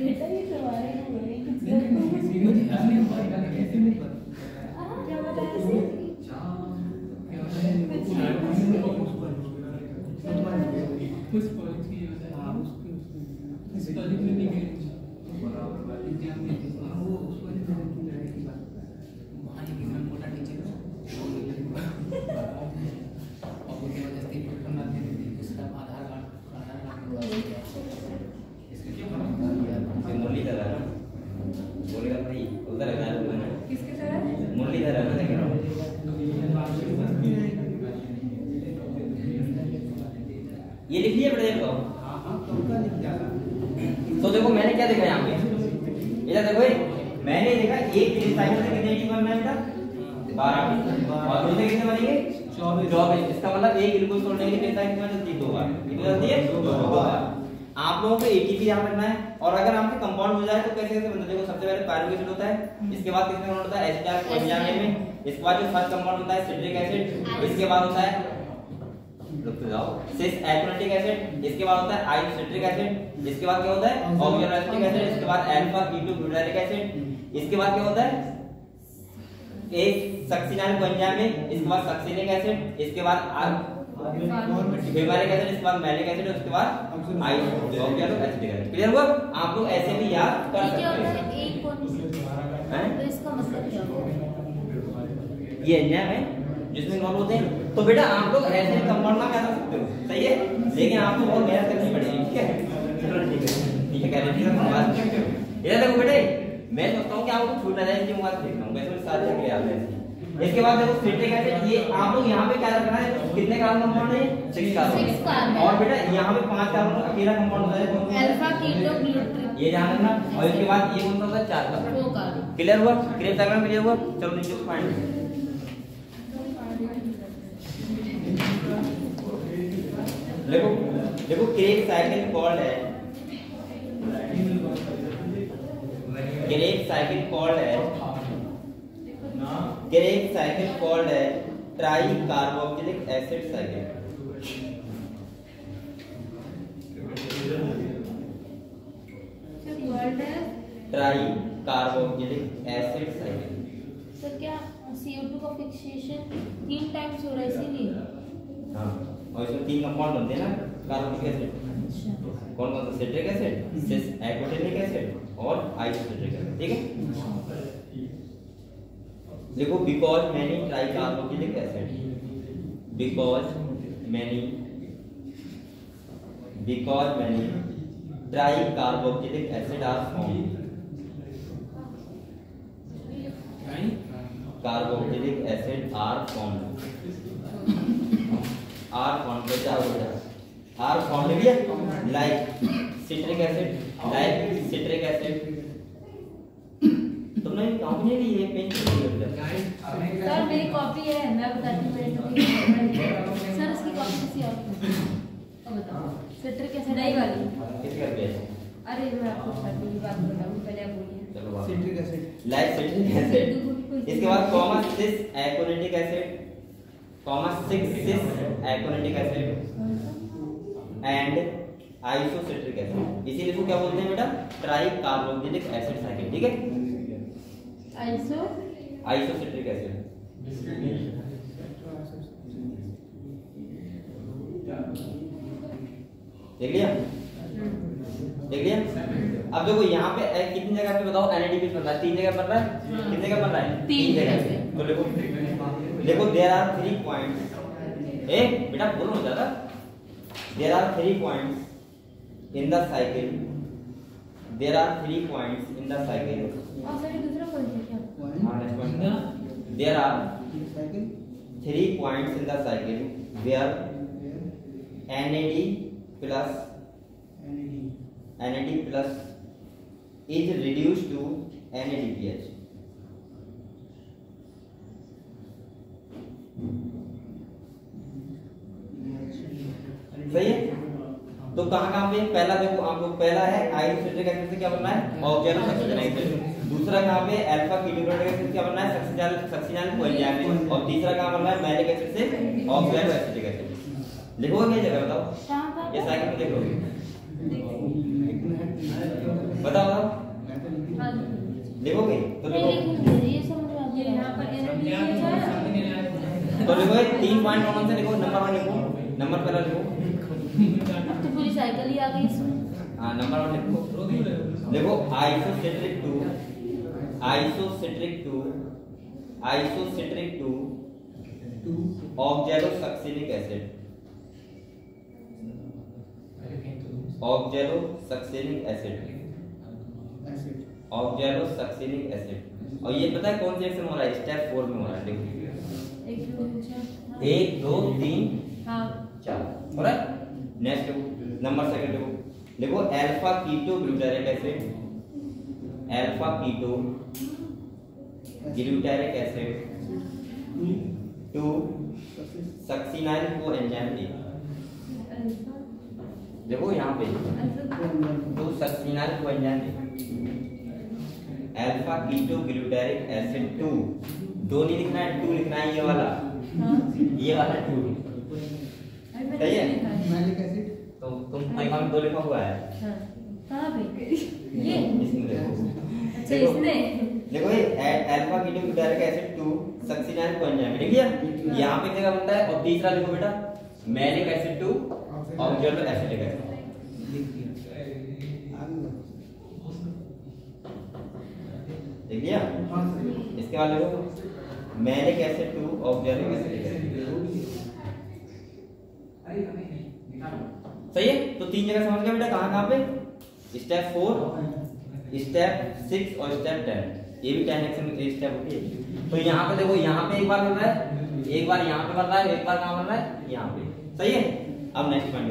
बेटा ये सवाल है मुरलीधर है ना, बोलेगा भाई उधर है ना, किसके तरह? मुरलीधर है ना, देख रहा हूँ। ये लिख लिया बेटा, देखो। तो देखो मैंने क्या देखा यहाँ पे, इधर देखो, मैंने देखा एक साइकिल से कितने टी बनना है बेटा? 12 और दूसरे कितने बनेंगे? 24। इसका मतलब एक ग्लूकोज छोड़ने के लिए कितना कितना जल्दी 2 बार, कितनी जल्दी है? 2 बार। आप लोगों को एटीपी याद रखना है। और अगर आपके कंपाउंड हो जाए तो कैसे कैसे बनता है? देखो सबसे पहले पायरुवेट एसिड होता है, इसके बाद किसका कंपाउंड होता है? एसिटाइल कोएंजाइम में। इसके बाद जो फर्स्ट कंपाउंड होता है सिट्रिक एसिड, इसके बाद होता है रुक जाओ सिस एरोमेटिक एसिड, इसके बाद होता है आइसोसिट्रिक एसिड, इसके बाद क्या होता है? ऑक्सैलोएसिटिक एसिड, इसके बाद अल्फा कीटोब्यूटारिक एसिड, इसके बाद क्या होता है? एक सक्सिनाइल कोएंजाइम में, इसके बाद सक्सिनिक एसिड, इसके बाद फीमेलिक एसिड, इसके बाद मैलिक एसिड, उसके बाद आइसोसिट्रिक एसिड। क्लियर हुआ? आप लोग ऐसे भी याद कर सकते हैं। एक कौन है? तो इसका मतलब क्या होगा? ये एंजाइम है जिसमें इन्वॉल्व होते हैं। तो बेटा आप लोग ऐसे कंपाउंड ना बना सकते हो, सही है, लेकिन आपको बहुत मेहनत करनी पड़ेगी। ठीक है, चलो ठीक है, ठीक है, गारंटी का मोबाइल इधर देखो बेटे, मैं सोचता हूँ कि आपको छूट ना जाए इसलिए मोबाइल देख रहा हूँ, वैसे साथ जाके याद है। इसके बाद देखो सिट्रिक एसिड, ये आप लोग यहाँ पे क्या रखना है? कितने कार्बन कंपाउंड है? 6 कार्बन। और बेटा यहाँ पे 5 कार्बन अकेला कंपाउंड होता है, अल्फा कीटोब्यूटारिक, ये ध्यान रखना। और इसके बाद ये कौन सा होता है? 4 कार्बन। 2 कार्बन। क्लियर हुआ? क्रेब डायग्राम क्लियर हुआ? चलो नीचे फाइंड। देखो देखो क्रेब साइकिल कॉल्ड है, क्रेब साइकिल कॉल्ड है, क्रेब साइकिल कॉल्ड है try carboxylic acid cycle. Word है ट्राई कार्बोक्सिलिक एसिड साइकिल। तो क्या CO2 का फिक्सेशन 3 टाइम्स हो रहा है इसीलिए। हाँ, और इसमें 3 कंपाउंड बनते हैं ना कार्बोनिक एसिड। अच्छा कौन कौन सा? Citric acid, cis aconitic acid और आइसोसिट्रिक एसिड। ठीक है, देखो because many tricarboxylic acid, because many tricarboxylic acid are formed, carboxylic acid are formed, are formed क्या होता है? आर फॉर्म्ड भी like citric acid, like citric acid. तुमने copy नहीं ली है, पेन ली है उधर। सर मेरी कॉपी है, मैं बताती हूँ मेरे टॉपिक। सर इसकी कॉपी किसी और को अब बताओ। सिट्रिक एसिड नहीं वाली। किस कर दिया? अरे मैं आपको बताती हूँ, बात बताऊँ, पहले आप बोलिए। चलो बात। Citric acid, like citric acid, इसके बाद comma cis aconitic acid, comma 6 cis aconitic acid and isocitric acid. इसीलिए इसको क्या बोलते हैं बेटा? Tricarboxylic acid cycle. ठीक है, आइसोसिट्रिक एसिड। देख लिया? देख लिया? अब देखो यहाँ पे कितनी जगह पे बताओ NADP बन रहा है? 3 जगह बन रहा है। कितनी जगह बन रहा है? 3 जगह पे। तो देखो देयर आर 3 पॉइंट्स। ए बेटा बोलो ना ज्यादा। There are 3 points in the cycle, there are 3 points in the cycle. और सर दूसरा पॉइंट है क्या? हाँ next point. There are 3 points in the cycle where NAD plus is reduced to NADPH। सही है? तो कहाँ पे? पहला देखो आपको, पहला है आइसोसिट्रिक एसिड से क्या बनना है? ऑक्जेनो सक्सिनाइल एसिड। दूसरा कहाँ पे? अल्फा कीटोप्रोटिक एसिड से क्या बनना है? Succinyl coenzyme. और तीसरा कहाँ बनना है? मैलिक एसिड से ऑक्सैलो एसिटिक एसिड। लिखोगे क्या जगह बताओ? ये साइकिल में देखोगे? बताओ बताओ, लिखोगे तो लिखो। ये समझ में आ ये गया। यहाँ पर NADPH है। तो लिखो 3 पॉइंट कौन से? लिखो नंबर 1 लिखो, नंबर पहला लिखो। अब तो पूरी साइकिल ही आ गई इसमें। हाँ नंबर 1 लिखो। देखो आइसोसिट्रिक टू ऑक्सैलोसक्सिनिक एसिड, ऑक्सैलोसक्सिनिक एसिड। और ये पता है कौन से रिएक्शन हो रहा है? स्टेप 4 में हो रहा है। देखो 1 2 3 हाँ 4 हो रहा है। नेक्स्ट नंबर सेकंड देखो, देखो alpha keto glutaric acid, alpha keto glutaric acid to succinyl coenzyme A। देखो यहाँ पे to succinyl coenzyme A, alpha keto glutaric acid 2। 2 नहीं लिखना है, 2 लिखना है। ये वाला 2 सही है? Malic acid. तो तुम यहाँ में 2 लिखा हुआ है। कहाँ पे? ये इसमें देखो, अच्छा इसने देखो ये alpha keto glutaric acid 2 succinyl coenzyme. ठीक है, यहाँ पे जगह बनता है। और तीसरा देखो बेटा malic acid 2 oxalo acetic acid. देख लिया? इसके बाद देखो malic acid 2 oxalo acetic acid. सही है? तो 3 जगह समझ गया बेटा कहाँ कहाँ पे? स्टेप 4, स्टेप 6 और स्टेप 10। ये भी 10 एक्शन स्टेप होती है। तो यहाँ पे देखो, यहाँ पे एक बार बन रहा है, एक बार यहाँ पे बन रहा है, एक बार कहाँ बन रहा है? यहाँ पे। सही है? अब नेक्स्ट पॉइंट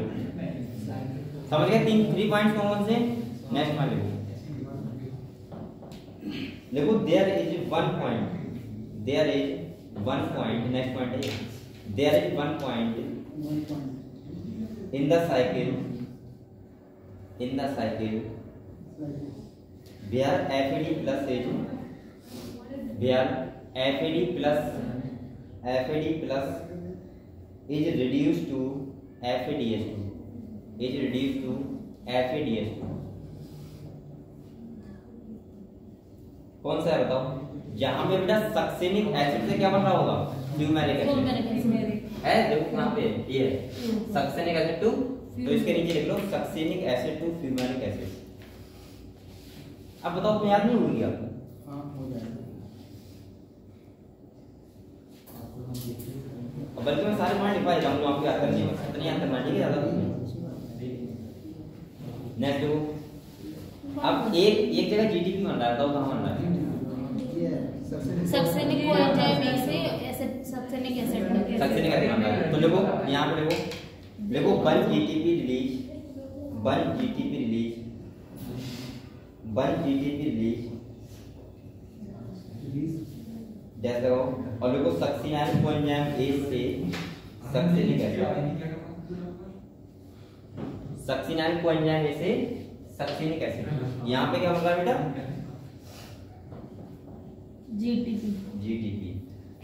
समझ गए? 3 पॉइंट्स कौन से? नेक्स्ट पॉइंट देखो there is 1 point, next point है there is 1 point in the cycle where FAD plus is reduced to FADH2 कौन सा है बताओ? जहां पे बेटा सक्सेनिक एसिड से क्या बन रहा होगा, फ्यूमेरिक एसिड है। देखो यहाँ पे ये है सक्सेनिक एसिड टू, तो इसके नीचे लिख लो succinic acid to fumaric acid. अब बताओ तुम्हें याद नहीं भूल गया? हां हो जाएगा। बल्कि मैं सारे पॉइंट लिखवा जाऊंगा, आपको याद करनी है, इतनी याद करना ठीक है ज्यादा। नेक्स्ट देखो, अब एक जगह जीटीपी बन रहा है, बताओ कहां बन रहा है? सक्सेनिक कोएंजाइम से acid, succinic acid succinic acid बन रहा है। तो देखो यहां पे देखो 1 GTP release, 1 GTP release, 1 GTP release जैसे हो। और देखो सक्सेनिक कोएंजाइम ए से succinic acid, succinic coenzyme A से सक्सेनिक एसिड, यहां पे क्या बन रहा है बेटा? जीटीपी।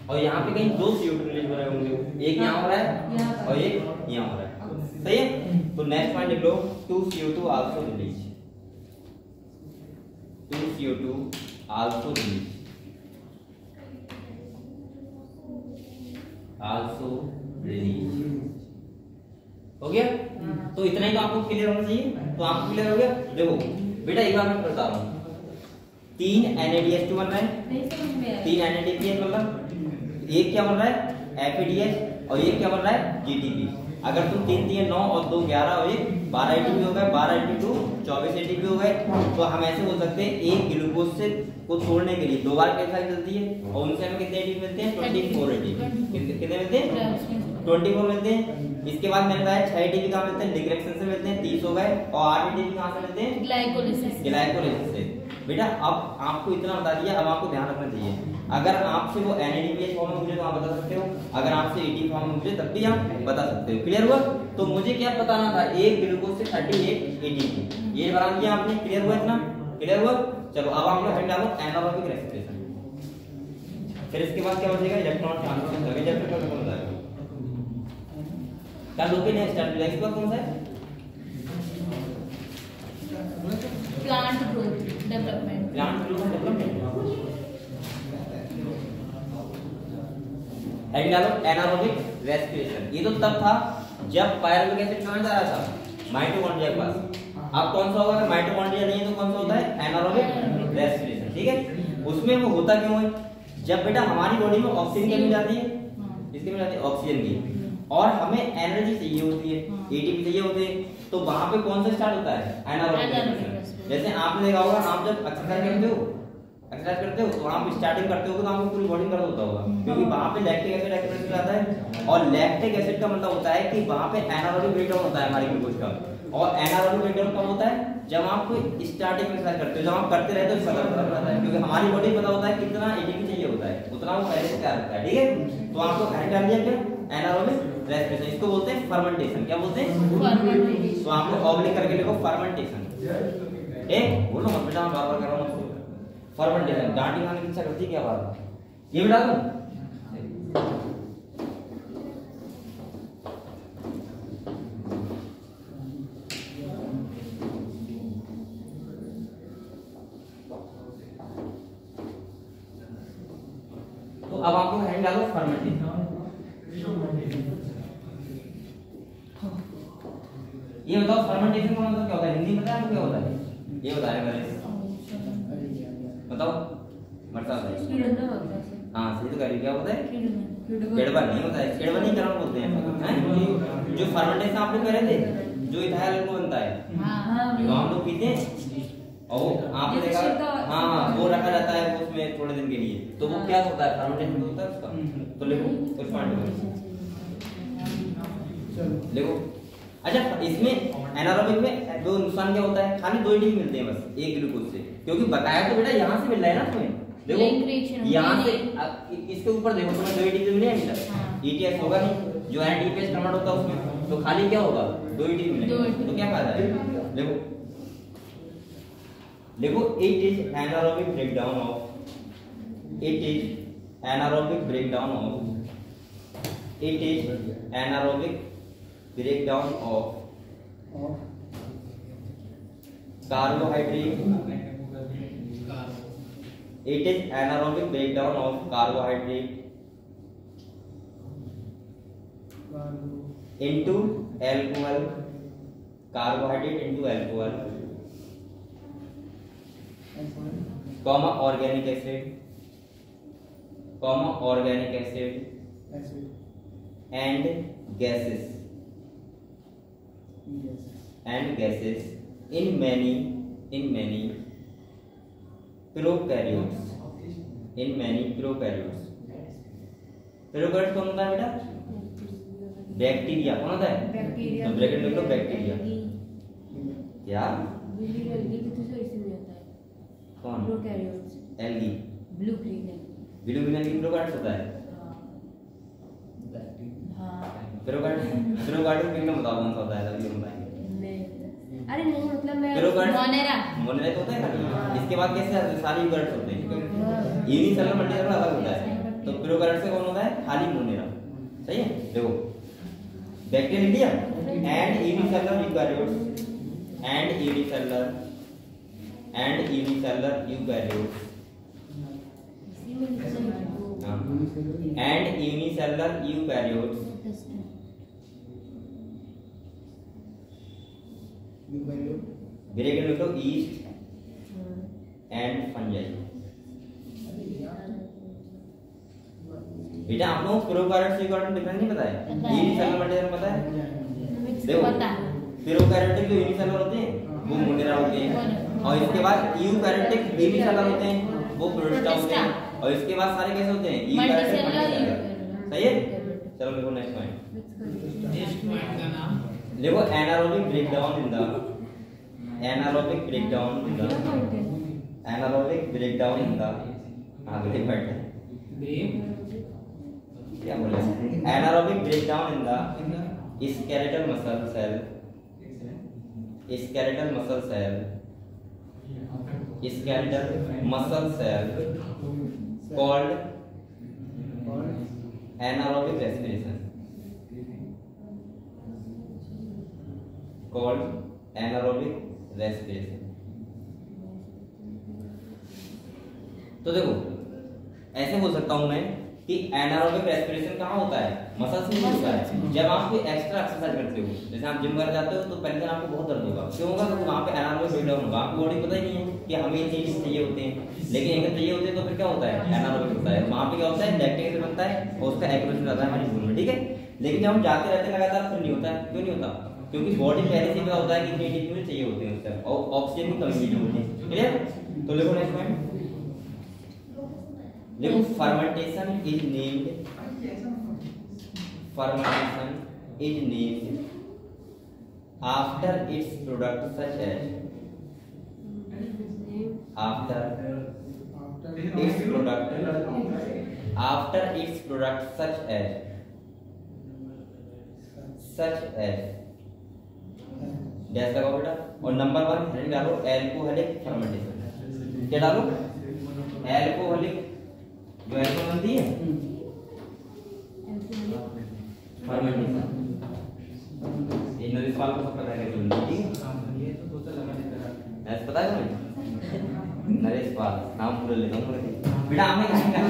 और यहाँ पे कहीं 2 CO2 रिलीज हो रहे होंगे, एक यहाँ हो रहा है और एक यहाँ हो रहा है, सही है। तो नेक्स्ट पॉइंट लिख लो 2 CO2 also release, 2 CO2 also release, also release. हो गया? तो इतना ही तो आपको क्लियर होना चाहिए। तो आपको क्लियर हो गया? देखो बेटा एक बार मैं बता रहा हूँ, 3 NADH2 बन रहा है, नहीं समझ में आया। 3 NADPH मतलब एक क्या बन रहा है FADH, और एक क्या बन रहा है GTP। अगर तुम 3 3 9 और 2 11 और 1 12 ATP हो गए, 12 ATP 24 ATP हो गए। तो हम ऐसे बोल सकते हैं एक ग्लूकोज से को छोड़ने के लिए 2 बार कैसा चलती है, और उनसे हमें कितने ATP मिलते हैं? 24 ATP। कितने मिलते हैं? 24 मिलते हैं। इसके बाद मैंने बताया 6 ATP कहाँ मिलते हैं? लिग्रेक्शन से मिलते हैं, 30 हो गए। और 8 ATP कहाँ से मिलते हैं? ग्लाइकोलिसिस से। बेटा अब आपको इतना बता दिया, अब आपको ध्यान रखना चाहिए, अगर आपसे वो NADPH फॉर्म में मुझे तो आप बता सकते हो, अगर आपसे ATP फॉर्म में मुझे तब भी आप बता सकते हो। क्लियर हुआ? तो मुझे क्या बताना था, एक ग्लूकोज से 38 ATP, ये बना दिया आपने। क्लियर हुआ? इतना क्लियर हुआ? चलो अब आप लोग हट डालो एनारोबिक रेस्पिरेशन। फिर इसके बाद क्या बचेगा? इलेक्ट्रॉन ट्रांसफर लगे चैप्टर का खत्म हो जाएगा। कल लोके ने स्टार्ट किया, इसका कौन सा है? Plant growth development, plant growth development. Heading डालो एनारोबिक रेस्पिरेशन। ये तो तब था जब पायरुविक एसिड कहां जा रहा था? माइटोकॉन्ड्रिया के पास। अब कौन सा होगा? माइटोकॉन्ड्रिया नहीं है तो कौन सा होता है? Anaerobic respiration. ठीक है, उसमें वो होता क्यों है? जब बेटा हमारी बॉडी में ऑक्सीजन की कमी जाती है, इसकी मिल जाती है ऑक्सीजन की, और हमें एनर्जी चाहिए होती है, एटीपी चाहिए होते हैं, तो वहां पे कौन सा स्टार्ट होता है? Anaerobic respiration. जैसे आपने देखा होगा, आप जब एक्सरसाइज करते हो तो आप स्टार्टिंग करते हो तो आपको पूरी बॉडी दर्द होता होगा, क्योंकि वहां पे लैक्टिक एसिड एक्सप्रेस हो जाता है। और लैक्टिक एसिड का मतलब होता है कि वहां पे एनारोबिक ब्रेकडाउन होता है हमारी ग्लूकोज का। और एनारोबिक ब्रेकडाउन कब होता है? जब आप कोई स्टार्टिंग एक्सरसाइज करते हो, जब आप करते रहते हो तो पता रहता है, क्योंकि हमारी बॉडी पता होता है कितना एटीपी चाहिए होता है, उतना वो पहले से तैयार रखता है। ठीक है, तो आपको ध्यान कर लिया क्या? एनारोबिक रेस्पिरेशन, इसको बोलते हैं फर्मेंटेशन। क्या बोलते हैं? फर्मेंटेशन। तो आप लोग ऑब्लिक करके लिखो फर्मेंटेशन। बोलो मत बेटा, मैं बार-बार कर रहा हूं। फर्मेंटेशन डांडी खाने की इच्छा करती है क्या बात? ये बता दूं? तो अब आप लोग हैंड डालो फर्मेंटेशन। ये बताओ फर्मेंटेशन का मतलब क्या होता है? हिंदी में बताया क्या होता है? ये बताया मैंने, बताओ मरता है। हाँ सही तो कह रही, क्या होता है? केड़वा नहीं होता है, केड़वनीकरण बोलते हैं। जो फर्मेंटेशन आप लोग कह रहे थे, जो इथाइल अल्कोहल बनता है, जो हम लोग पीते हैं, और वो आपने देखा, हाँ वो रखा जाता है उसमें थोड़े दिन के लिए, तो वो क्या होता है? फर्मेंटेशन होता है उसका। तो लिखो कुछ पॉइंट लिखो। अच्छा, इसमें एनारोबिक में जो नुकसान क्या होता है? खाली 2 एटीपी मिलते हैं बस एक ग्लूकोज से, क्योंकि बताया तो बेटा यहाँ से मिल रहा है ना तुम्हें। देखो यहाँ से इसके ऊपर देखो, तुम्हें 2 एटीपी मिले हैं बेटा, ईटीएस होगा नहीं, जो एनएडीपीएस कन्वर्ट होता है उसमें, तो खाली क्या होगा? 2 एटीपी मिलेंगे, तो क्या फायदा है? देखो it is anaerobic breakdown of, it is anaerobic breakdown of, it is anaerobic breakdown of carbohydrate It is anaerobic breakdown of carbohydrate into alcohol, carbohydrate into alcohol, comma organic acid, and gases in many prokaryotes. Prokaryotes कौन होता है बेटा? Bacteria. कौन होता है? Bacteria. तो bracket में लिखो बैक्टीरिया। क्या? कौन? Prokaryotes. Algae. Blue green algae prokaryotes होता है। प्रोकैरियोट किंगडम बताओ कौन सा होता है? तभी हम बताएंगे। अरे नहीं मतलब मैं मोनेरा तो होता है खाली। इसके बाद कैसे सारे यूकैरियोट्स होते हैं? यूनिसेलुलर मल्टीसेलुलर अलग होता है। तो प्रोकैरियोट से कौन होता है? खाली मोनेरा। सही है। देखो bacteria and unicellular eukaryotes and unicellular eukaryotes and unicellular eukaryotes bracket में तो yeast and fungi। बेटा आप लोगों को प्रोकैरियोट्स यूकैरियोट्स डिफरेंस नहीं पता है? यूनिसेलुलर मल्टीसेलुलर पता है? देखो प्रोकैरियोटिक जो यूनिसेलुलर होते हैं वो मोनेरा होते हैं, और इसके बाद यूकैरियोटिक यूनिसेलुलर होते हैं वो प्रोटिस्टा होते हैं, और इसके बाद सारे कैसे होते हैं? सही है। चलो देखो नेक्स्ट पॉइंट देखो एनारोबिक ब्रेकडाउन इन द क्या बोले? Anaerobic breakdown in the skeletal muscle cell called anaerobic respiration। तो देखो ऐसे बोल सकता हूं मैं कि एनारोबिक रेस्पिरेशन कहाँ होता है? मसल्स में होता है। जब आप कोई एक्स्ट्रा एक्सरसाइज करते हो, जैसे आप जिम वगैरह जाते हो तो पहले दिन आपको बहुत दर्द होगा। क्यों होगा? क्योंकि वहाँ पे एनारोबिक ब्रेकडाउन होगा। आपको बॉडी पता ही नहीं है कि हमें ये चीज चाहिए होते हैं, लेकिन अगर चाहिए होते हैं तो फिर क्या होता है? एनारोबिक होता है। वहाँ पे क्या होता है? लैक्टिक एसिड बनता है और उसका एक्यूमुलेशन रहता है हमारी खून में। ठीक है। लेकिन जब हम जाते रहते हैं लगातार फिर नहीं होता है। क्यों नहीं होता? क्योंकि बॉडी पहले से पता होता है कि इतनी न्यूट्रिएंट चाहिए होते हैं उससे, और ऑक्सीजन की कमी नहीं होती है। क्लियर? तो देखो नेक्स्ट पॉइंट देखो fermentation is named after its product such as dash लगाओ बेटा, और नंबर 1 हेडिंग डालो एल्कोहलिक फर्मेंटेशन। क्या डालो? एल्कोहलिक जो एल्कोहल बनती है फर्मेंटेशन। ये नरेश पाल को सब पता है कैसे बनती है? ये तो दो लगा देता है। ऐसे पता है तुम्हें? नरेश पाल नाम पूरा लेता हूं बेटा। हमें कहेंगे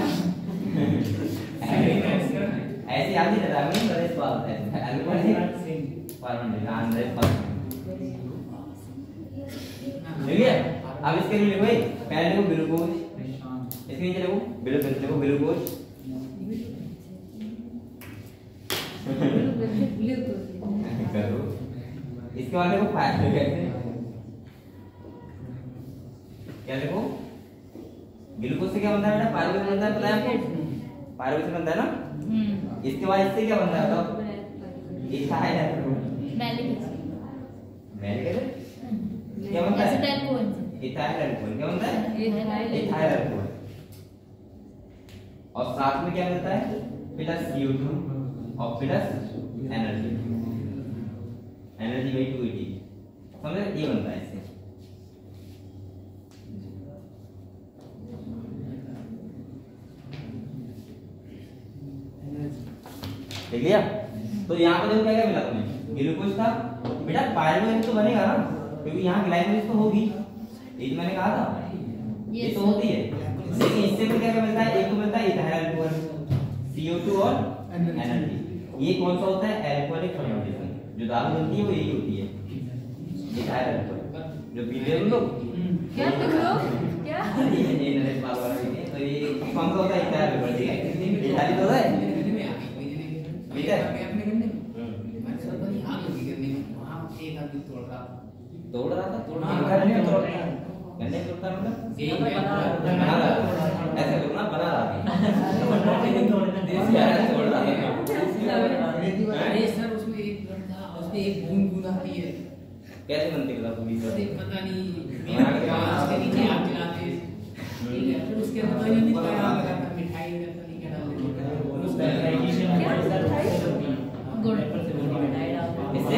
ऐसे याद ही रहता है। Naresh Pal alcoholic fermentation Naresh Pal. ठीक है। अब इसके लिए लिखो पहले लिखो ग्लूकोज, इसके नीचे लिखो ग्लूकोज करो। इसके बाद देखो फाइबर कैसे क्या देखो ग्लूकोज से क्या बनता है बेटा? पायरुवेट बनता है। पता है आपको? पायरुवेट बनता है ना। इसके बाद इससे क्या बनता है बताओ? Ethyl alcohol. क्या बनता है? Ethyl alcohol. क्या बनता है? Ethyl alcohol. और साथ में क्या मिलता है? प्लस CO2 और प्लस एनर्जी बाई 280। समझे? ये बनता है इससे। देख लिया? तो यहाँ पर देखो क्या क्या मिला तुम्हें? ग्लूकोज था बेटा। पायरुवेट तो बनेगा ना, क्योंकि यहाँ ग्लाइकोलाइसिस तो होगी। ये मैंने कहा था ये तो होती है, लेकिन इससे भी क्या मिलता है, एक को मिलता है इथाइल अल्कोहल CO2 और एनर्जी। ये कौन सा होता है, अल्कोहलिक फर्मेंटेशन। जो दाल बनती है वो यही होती है, इथाइल अल्कोहल। जो पीते हैं लोग क्या तुम लोग क्या ये नरेश पाल वाला भी है, तो ये कौन सा होता है, इथाइल अल्कोहल। ठीक है, इथाइल तो है ठीक है। तोड़ रहा था गन्ने तोड़ता मतलब बना रहा था, ऐसे करना बना रहा था तोड़ रहा था। अरे सर उसमें एक ब्लड था, उसमें एक बूंद आती है, कैसे बनती है पता नहीं उसके नीचे आग जलाते हैं, ठीक है, फिर उसके अंदर पता नहीं क्या लगाता, मिठाई पता नहीं क्या डालते गुड़ इससे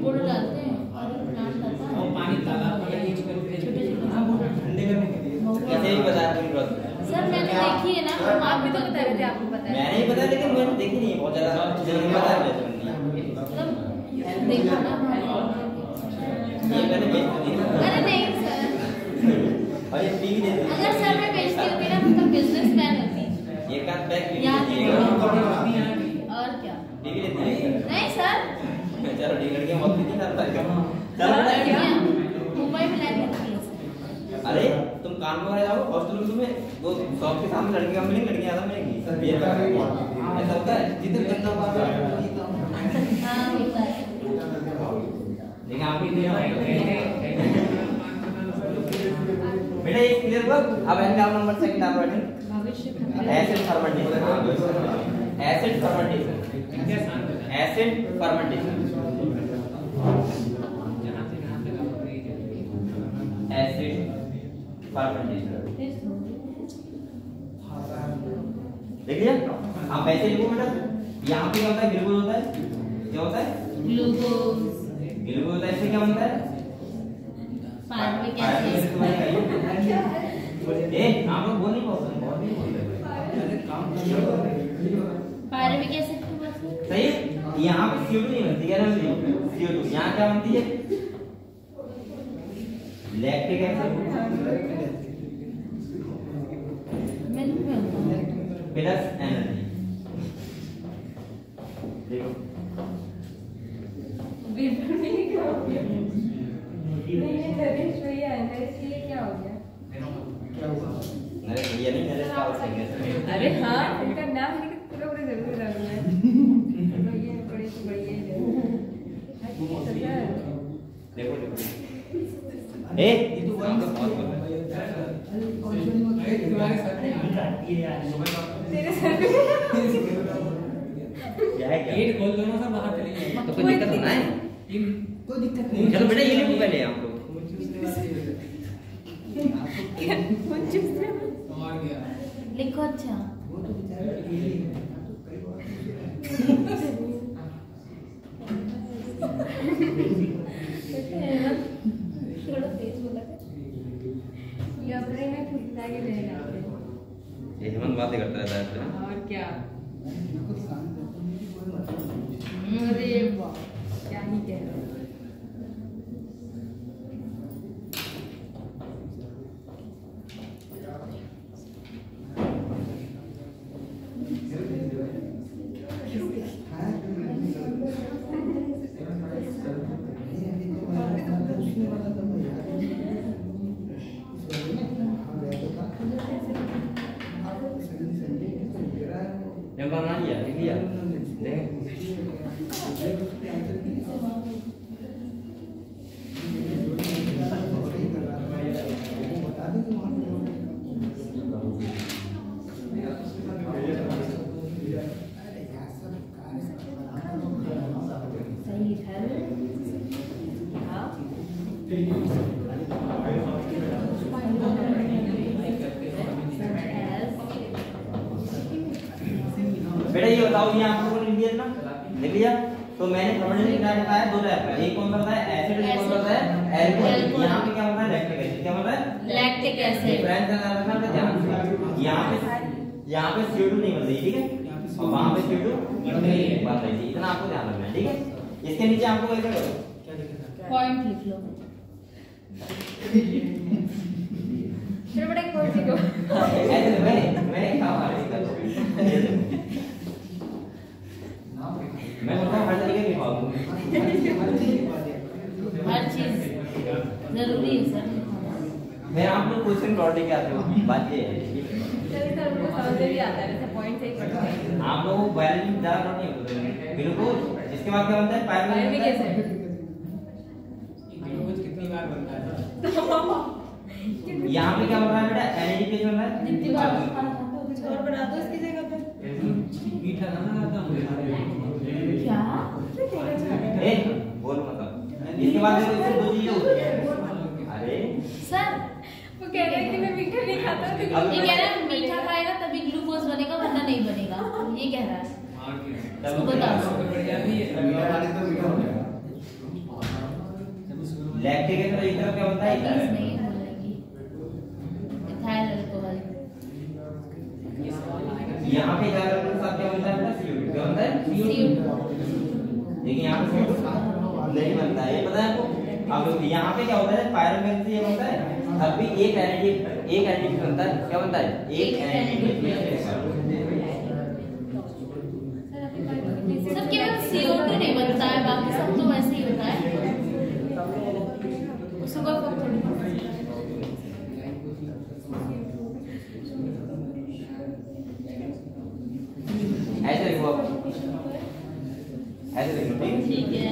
गुड़ डालते हैं और नान डालता है। और पानी तालाब में यूज करते हैं ठंडे करने के लिए। कैसे भी बताया पूरी बात सर मैंने देखी है ना, आप भी तो बता रहे थे, आपको पता है। मैंने ही बताया, लेकिन मैंने देखी नहीं है बहुत ज्यादा, जल्दी पता है वैसे बनती है। मतलब देखा ना ये मैंने बेच दी अरे नहीं सर, और ये टीवी दे दी, अगर सर मैं बेचती होती ना तो बिजनेसमैन होती। ये का पैक भी याद दे है। दिएगा और क्या टीवी दे दिएगा। नहीं सर, चलो ठीक है, मौत नहीं करता क्या चलो लड़कियां मुंबई में लाइन लगती है सर। अरे तुम कानपुर में जाओ हॉस्टल में, तुम्हें वो शॉप के सामने लड़कियां मिलेंगी, लड़कियां ज्यादा मिलेंगी, ये ऐसा होता है जिधर गंदा बात है। हाँ होता है। लेकिन आप ही बेटा ये क्लियर हुआ। अब एंगल नंबर सेकंड आप बैठे acid fermentation, acid fermentation, acid fermentation, acid fermentation. देखिए आप ऐसे लिखो बेटा, यहाँ पे क्या होता है, ग्लूकोज होता है, क्या होता है ग्लूकोज, ग्लूकोज होता है, इससे क्या बनता है, पायरुविक पायरुविक एसिड। ए आप लोग बोल नहीं पाते, बहुत नहीं बोलते। पायरुविक एसिड की बात है। सही है, यहाँ पे CO2 नहीं बनती, क्या बनती है CO2, यहाँ क्या बनती है लैक्टिक एसिड, मिल्क में होता है। Plus energy. देखो नरेश भैया है, नरेश ये क्या हो गया? नरेश भैया नहीं, नरेश पाल सिंह है। अरे हाँ, इनका नाम लेके पूरा पूरा जरूर डालूंगा मैं। भैया बड़े से बढ़िया ही है। देखो देखो ए ये तो वही का बहुत बोल रहा तेरे सर पे क्या है, क्या गेट खोल दो ना सर, बाहर चले जाइए। तो कोई दिक्कत ना है, कोई दिक्कत नहीं। चलो बेटा ये लिखो पहले आप लोग। और क्या लिखो अच्छा। थोड़ा तेज बोला था। ये अपने में खुद लाके ले जाते हैं। ये हेमंत बातें करता रहता है। और क्या? अरे वाह, क्या ही कह रहे हो। Yang bana ya, ini ya. सही है। हाँ। बेटा ये बताओ, ये आप लोगों ने लिख दिया ना, लिख लिया। तो मैंने फर्मेंटेशन क्या बताया, दो टाइप का, एक कौन सा होता है एसिड, एक कौन सा होता है एल्कोहल। यहाँ पे क्या होता है लैक्टिक एसिड, क्या होता है लैक्टिक एसिड। डिफरेंस का रखना है ध्यान से। यहाँ पे CO2 नहीं बन रही, ठीक है, और वहाँ पे CO2 बन रही है, इतना आपको ध्यान रखना है, ठीक है। इसके नीचे आपको कैसे करो, पॉइंट लिख लो। फिर बड़े कोर्सी को ऐसे मैंने कहा मैं बोलता हूँ हर तरीके की खाओ हर चीज जरूरी है सर। मैं आप लोग क्वेश्चन पढ़ के आते हो, बात ये है सर उनको समझ में भी आता है, जैसे पॉइंट से ही पढ़ते हैं। आप लोगों को बायोलॉजी में ज्यादा नहीं होता बिल्कुल। इसके बाद क्या बनता है बायोलॉजी में कैसे कितनी बार बनता है? यहाँ पे क्या हो रहा है बेटा, एनएडी पेज बन रहा है। जितनी बार खाना खाते हो कुछ और बना दो इसकी जगह पे। मीठा खाना खाता हूँ क्या ए बोलो मतलब इसके बाद देखो इससे दो चीजें होती हैं। अरे सर वो कह रहे हैं कि मैं मीठा नहीं खाता हूँ क्योंकि ये कह रहा है मीठा खाएगा तभी ग्लूकोज बनेगा वरना नहीं बनेगा, ये कह रहा है। इसको बताओ। लैक्टिक एसिड तो इस तरफ क्या बनता है, इस तरफ। नहीं बोलेगी इथाइल अल्कोहल। यहाँ पे इथाइल अल्कोहल के साथ क्या बनता है बेटा, CO2 क्या बनता है, CO2। लेकिन यहाँ पे CO2 नहीं बनता है, ये पता है आपको। अब यहाँ पे क्या होता है, पायरोवेट से ये बनता है, तब भी एक एनएडी बनता है। क्या बनता है, एक एनएडी। सर केवल CO2 नहीं बनता है, बाकी सब तो वैसे ही होता है। उसको कोई फर्क थोड़ी पड़ता है। ऐसे देखो आप, ऐसे देखो ठीक है।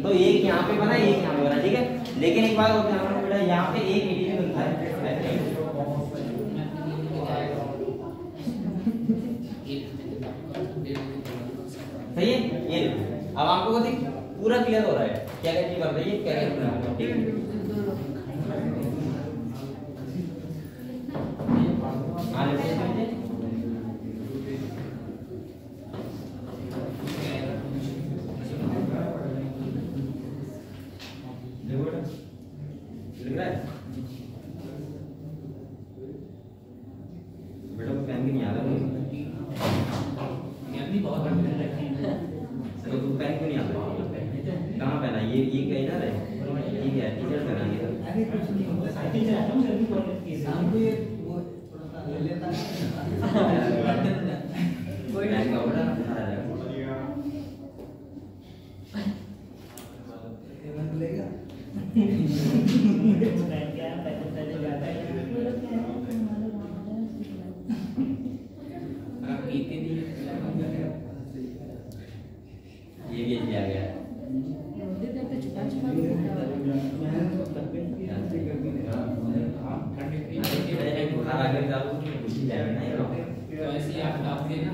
तो एक यहाँ पे बना, एक यहाँ पे बना, ठीक है। लेकिन एक बात और ध्यान रखना बेटा, यहाँ पे एक एटीपी बनता है, सही है। ये देखो अब आपको देख पूरा क्लियर हो रहा है क्या क्या चीज बन रही है, क्या क्या बन रहा है, ठीक है। आगे देखिए लग रहा है बेटा, वो पेन भी नहीं आ रहा बहुत तो तू पेन क्यों नहीं आता, कहाँ पहना, ये क्या इधर है, ठीक है टीचर पहना ये। अरे कुछ नहीं होता, साइकिल चलाता हूँ जल्दी पढ़ने शाम को ये वो थोड़ा सा ले लेता है कोई पेन का बड़ा आ रहा है लेगा क्या पहले जाता है ये भी आ गया तो ऐसे आप डाल देना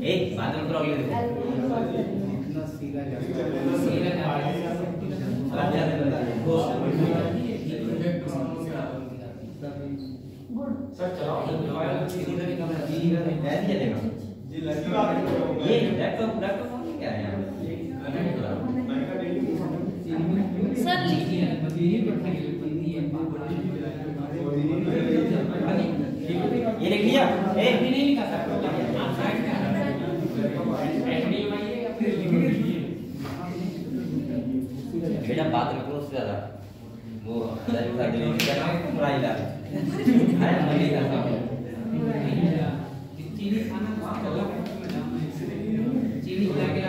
एक बात में प्रॉब्लम सर चलाओ ये लैपटॉप क्या है सर ये लिख लिया, नहीं लिखा सर, आप साइड में बेटा बात रखो उससे ज्यादा वो पढ़ाई ला चीनी खाना चीनी खिला के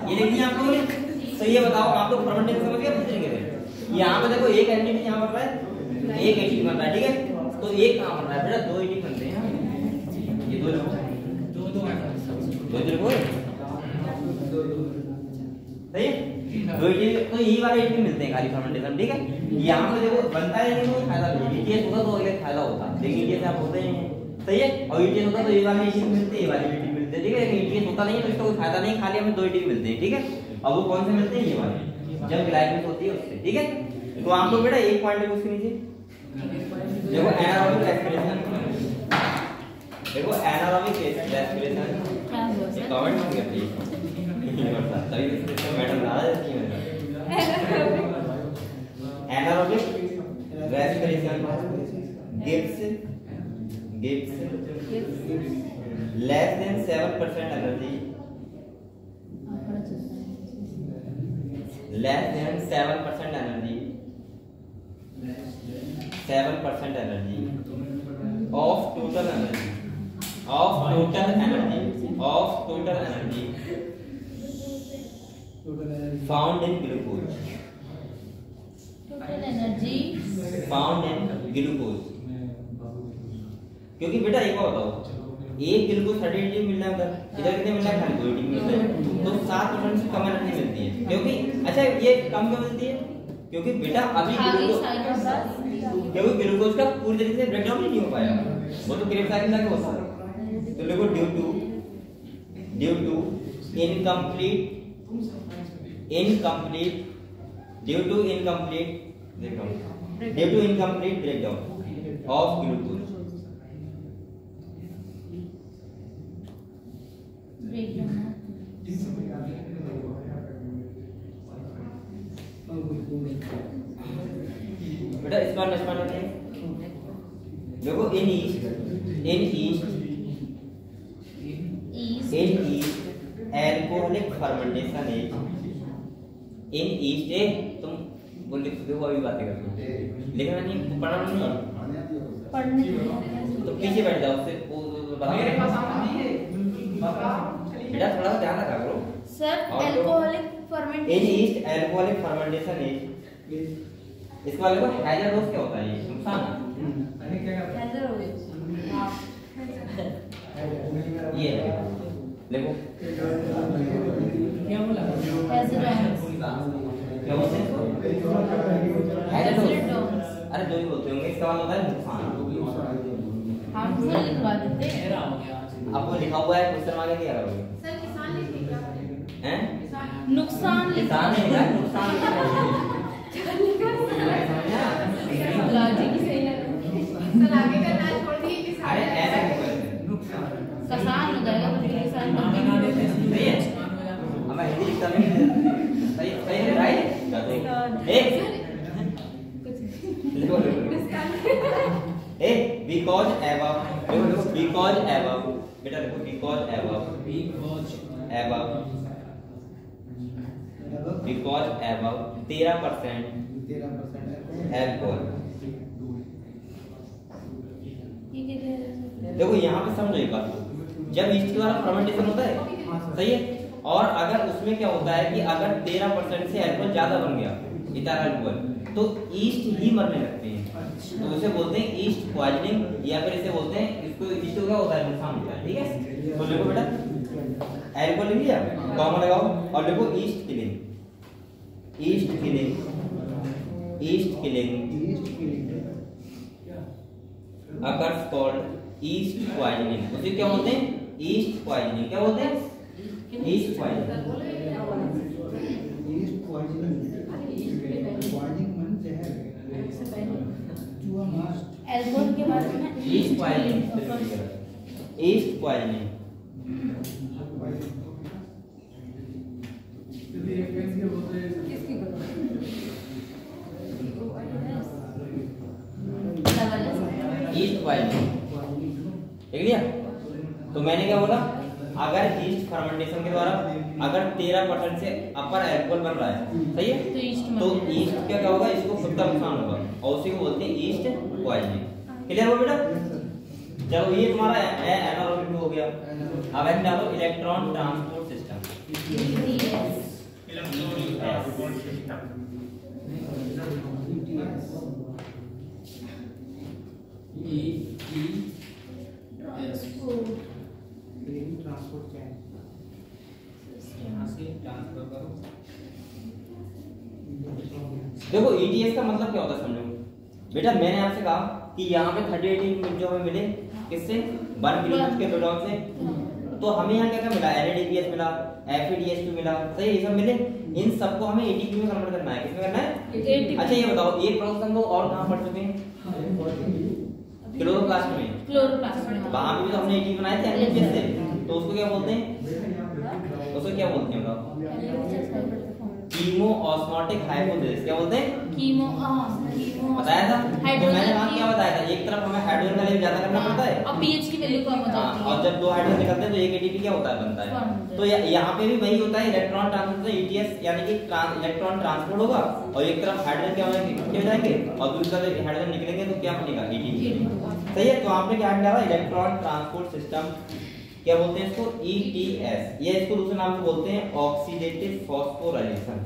ये लिख दिया आप लोगों ने। तो ये बताओ आप लोग फर्मेंटेशन समझ गए पूछ रहे थे। यहाँ पे देखो एक एसिड यहाँ बन रहा है, एक एसिड बन रहा है, ठीक है। तो एक कहाँ बन रहा है बेटा, दो एसिड बनते हैं। ये दो लिखो, दो लिखो, सही है। दो एसिड तो यही वाले एसिड मिलते हैं खाली फर्मेंटेशन, ठीक है। यहाँ पे देखो बनता है लेकिन कोई फायदा नहीं, ये होता तो अगले फायदा होता, लेकिन ये आप होते हैं, सही है। और ये होता तो ये वाले एसिड मिलते हैं, ये वाले एसिड मिलते हैं, ठीक है। लेकिन ये होता नहीं है तो इसका कोई फायदा नहीं, खाली हमें दो एसिड मिलते हैं, ठीक है। अब वो कौन से मिलते हैं, ये वाले, जब ग्लाइकोलाइसिस होती है उससे, ठीक है। तो आप लोग बेटा एक पॉइंट लिखो उसके नीचे, देखो एनारोबिक रेस्पिरेशन, देखो एनारोबिक रेस्पिरेशन, ये कमेंट मत करिए तभी मैडम नाराज रहती है। Anaerobic respiration gives less than 7% energy, less than 7% energy, 7% energy of total energy, of total energy, of total energy found in glucose, total energy found in glucose। क्योंकि बेटा एक बात बताओ, एक ग्लूकोज 38 मिल रहा है उधर, इधर कितने मिल रहा है, खाली 2 मिल रहा है, तो 7% से कम एनर्जी मिलती है। क्योंकि अच्छा ये कम क्यों मिलती है, क्योंकि बेटा अभी क्योंकि ग्लूकोज का पूरी तरीके से ब्रेकडाउन नहीं हो पाया, वो तो क्रेब साइकिल लगे होता है। तो देखो due to incomplete breakdown of glucose, बेटा इस बार नेक्स्ट पार्ट है। देखो इन ईस्ट एल्कोहलिक फर्मेंटेशन है, इन ईस्ट है। तुम बोल देखो अभी बातें करते हो, लिखना नहीं, पढ़ना नहीं, पढ़ने तो पीछे बैठ जाओ, उससे मेरे पास बेटा थोड़ा ध्यान रखा करो सर। एल्कोहलिक फर्मेंटेशन, इन ईस्ट एल्कोहलिक फर्मेंटेशन है। इसके बाद देखो हैजर्डोस क्या होता है, ये नुकसान ये देखो क्या बोला, क्या बोलते हैं हैजर्डोस, अरे जो भी बोलते होंगे। इसका मतलब होता है नुकसान। हम सर लिखवा देते हैं, आपको लिखा हुआ है क्वेश्चन मांगे क्या करोगे सर किसान लिखेगा हैं, नुकसान किसान है क्या, नुकसान लॉजिक ही सही लगा। सर आगे का ना छोड़ दिए किसान। अरे ऐसा क्यों करते हैं, किसान हो जाएगा तो किसान बना देते हैं, सही है। अब मैं हिंदी लिखता नहीं, सही सही है राइट। एक लिखो because above, because above, बेटा देखो because above 13% alcohol। देखो यहाँ पे समझो एक बात, जब ईस्ट के द्वारा फर्मेंटेशन होता है, सही है, और अगर उसमें क्या होता है कि अगर 13% से अल्कोहल ज्यादा बन गया, इथाइल अल्कोहल, तो ईस्ट ही मरने लगते हैं। तो उसे बोलते हैं ईस्ट पॉइजनिंग, या फिर इसे बोलते हैं, इसको ईस्ट क्या होता है, नुकसान होता है, ठीक है। तो लिखो बेटा एल्कोहल लिख लिया, कॉमन लगाओ और लिखो east killing, east killing, east killing occurs called east poisoning. उसे क्या बोलते हैं, ईस्ट पॉइजनिंग। क्या बोलते हैं, ईस्ट पॉइजनिंग। एल्कोहल के बाद में east poisoning, east poisoning. East poisoning देख लिया। तो मैंने क्या बोला, अगर ईस्ट फर्मेंटेशन के द्वारा अगर 13% से अपर अल्कोहल बन रहा है, सही है, तो ईस्ट क्या होगा, इसको खुद का नुकसान होगा और उसी को बोलते हैं ईस्ट पॉइजनिंग। क्लियर हो बेटा। चलो ये तुम्हारा एनारोबिक हो गया। अब एक डालो electron transport system. ETS electronic transport system transport transport क्या है? यहाँ से ट्रांसफर करो। देखो ईटीएस का मतलब क्या होता है समझो बेटा। मैंने आपसे कहा कि यहाँ पे 38 जो हमें मिले किससे 1 किलोमीटर के प्रोडक्ट से, तो हमें यहाँ क्या क्या मिला, एनएडीपीएस मिला, एफईडीएस मिला, सही ये सब मिले। इन सबको हमें एटीपी में कन्वर्ट करना है। किसमें करना है? अच्छा ये बताओ ये प्रोसेस हम लोग और कहाँ पढ़ चुके हैं? क्लोरोप्लास्ट में। क्लोरोप्लास्ट में वहाँ पे भी तो हमने एटीपी बनाए थे एनएडीपीएस से, तो उसको क्या बोलते हैं? उसको क्या बोलते हैं बताओ? Chemo osmotic hypothesis. क्या बोलते हैं? कीमो बताया था। तो मैंने वहाँ क्या बताया था, एक तरफ हमें हाइड्रोजन का लेवल ज्यादा करना पड़ता है और पीएच की वैल्यू कम हो जाती है, और जब 2 हाइड्रोजन निकलते हैं तो एक एटीपी क्या होता है बनता है। तो यहाँ पे भी वही होता है, इलेक्ट्रॉन ट्रांसपोर्ट ईटीएस यानी कि इलेक्ट्रॉन ट्रांसपोर्ट होगा और एक तरफ हाइड्रोजन क्या हो जाएंगे और दूसरी तरफ हाइड्रोजन निकलेंगे तो क्या बनेगा? एटीपी। सही है। तो आपने क्या डाला? Electron transport system. क्या बोलते हैं इसको? ETS। ये इसको दूसरे नाम से बोलते हैं oxidative phosphorylation.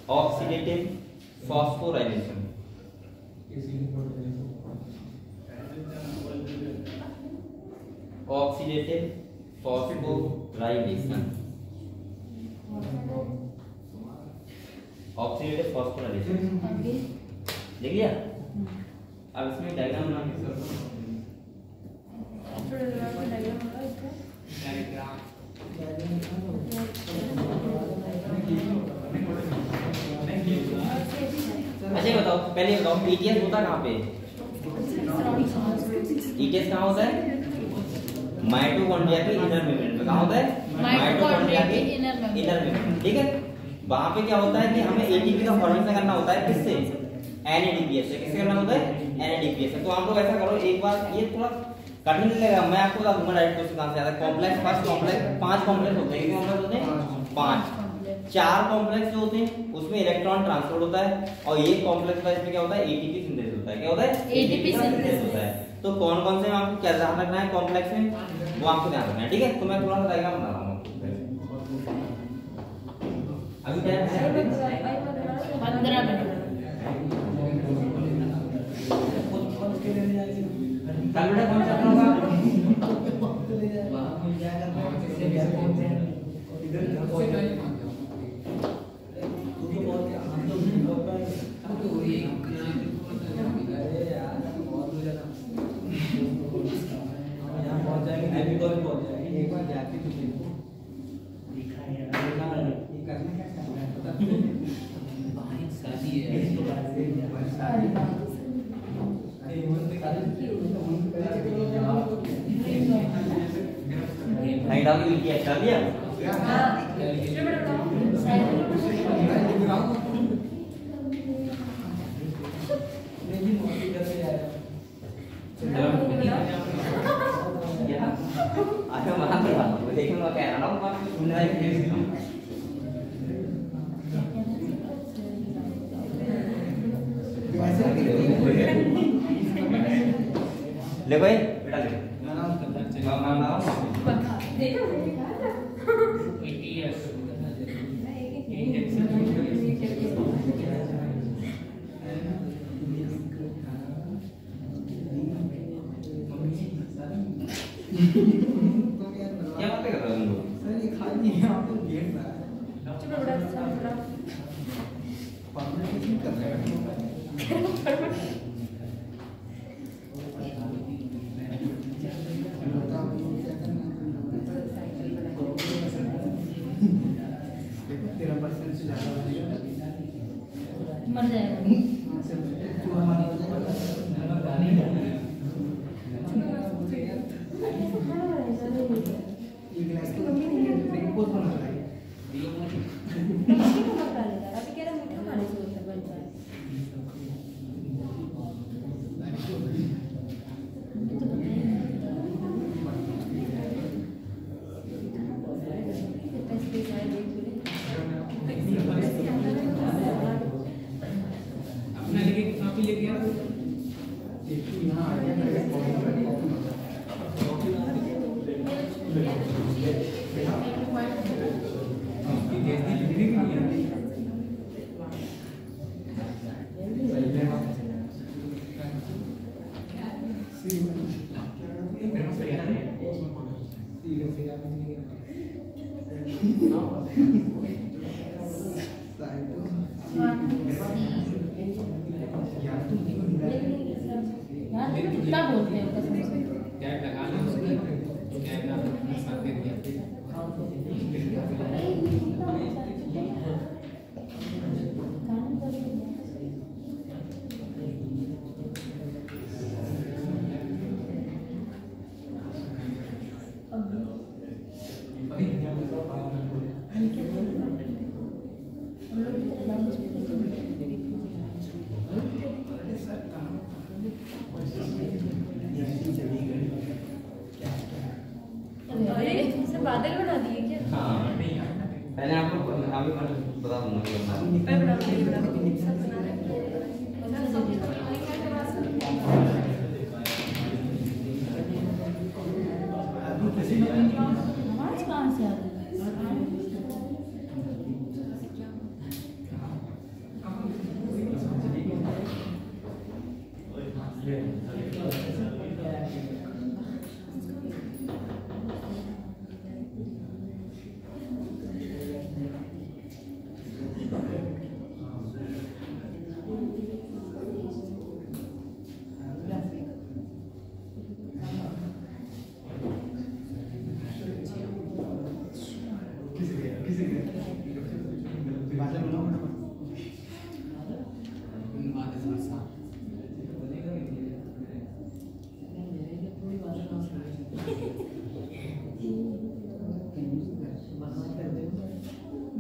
Oxidative phosphorylation. Oxidative phosphorylation. Oxidative phosphorylation देख लिया। अब इसमें डायग्राम बना के अच्छा बताओ, पहले बताओ ETS होता कहाँ पे? ETS कहाँ होता है? माइटोकॉन्ड्रिया के इनर मेम्ब्रेन पे। कहाँ होता है? माइटोकॉन्ड्रिया के इनर मेम्ब्रेन। ठीक है। वहाँ पे क्या होता है कि हमें एटीपी का फॉर्मेशन करना होता है किससे? NADPH से। किससे करना होता है? NADPH से। तो आप लोग ऐसा करो, एक बार ये थोड़ा कठिन लगेगा, मैं आपको बता दूंगा डायरेक्ट क्वेश्चन कहाँ से आता है। कॉम्प्लेक्स फर्स्ट कॉम्प्लेक्स 5 कॉम्प्लेक्स होते हैं। कितने कॉम्प्लेक्स होते हैं? 5। 4 कॉम्प्लेक्स जो होते हैं उसमें इलेक्ट्रॉन ट्रांसपोर्ट होता है और ये कॉम्प्लेक्स होता है इसमें क्या होता है? एटीपी सिंथेसिस होता है। क्या होता है? ATP सिंथेसिस होता है। तो कौन कौन से में आपको क्या ध्यान रखना है कॉम्प्लेक्स में, वो आपको ध्यान रखना है। ठीक है। तो मैं थोड़ा सा डायग्राम बना रहा हूँ अभी टाइम है 15 मिनट। कल बेटा कौन सा होगा? एक बार जाके तो देखो दिखा है ये करना क्या है पता नहीं। शादी है नहीं डाल के ETS कर दिया। अच्छा वहाँ पे वो देखेंगे क्या है ना, वहाँ पे सुनने वाले ले भाई बेटा ले क्या बात कर रहे हो तुम लोग? सर ये खाली यहाँ पे गेट रहा है परमिशन कर रहे हैं तेरा परसेंट से ज़्यादा मर जाएगा। ये गिलास तो बहुत बना रहा है अपना लेके कॉपी लेके आओ। यहाँ आ गया Thank you. कितना बोलते हैं कसम से। कैब लगा लो उसकी, कैब ना साथ दे दिया। अरे सब बादल बना दिए क्या? हाँ पहले आपको अभी बता दूंगा पर बना दिए, बना दिए, सब बना रहे आवाज कहाँ से आ रही है?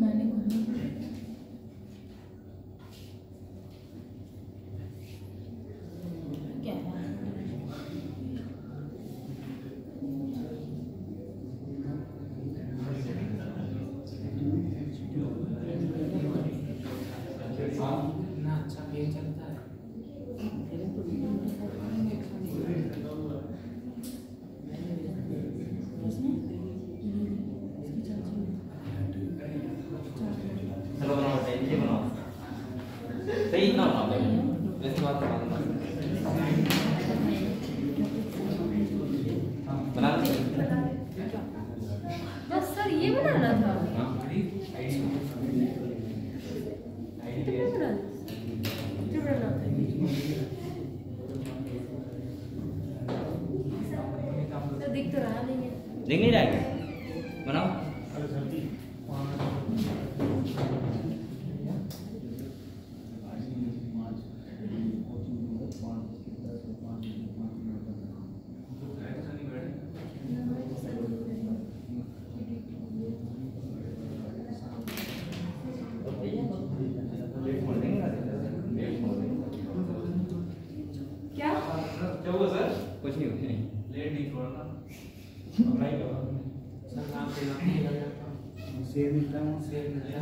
मैंने क्या ना अच्छा पेज चलता है। चलो बनाओ ये बनाओ सही इतना बनाओ वैसे बात बना लो बस सर ये बनाना था। कितना बनाना? कितना बनाना था? सर दिख तो रहा नहीं है। दिख नहीं रहा है बनाओ क्या? क्या हुआ सर कुछ नहीं हुआ लेट नहीं थोड़ा ना अप्लाई करो सर नाम से नाम लग जाता सेव मिलता है सेव मिलता है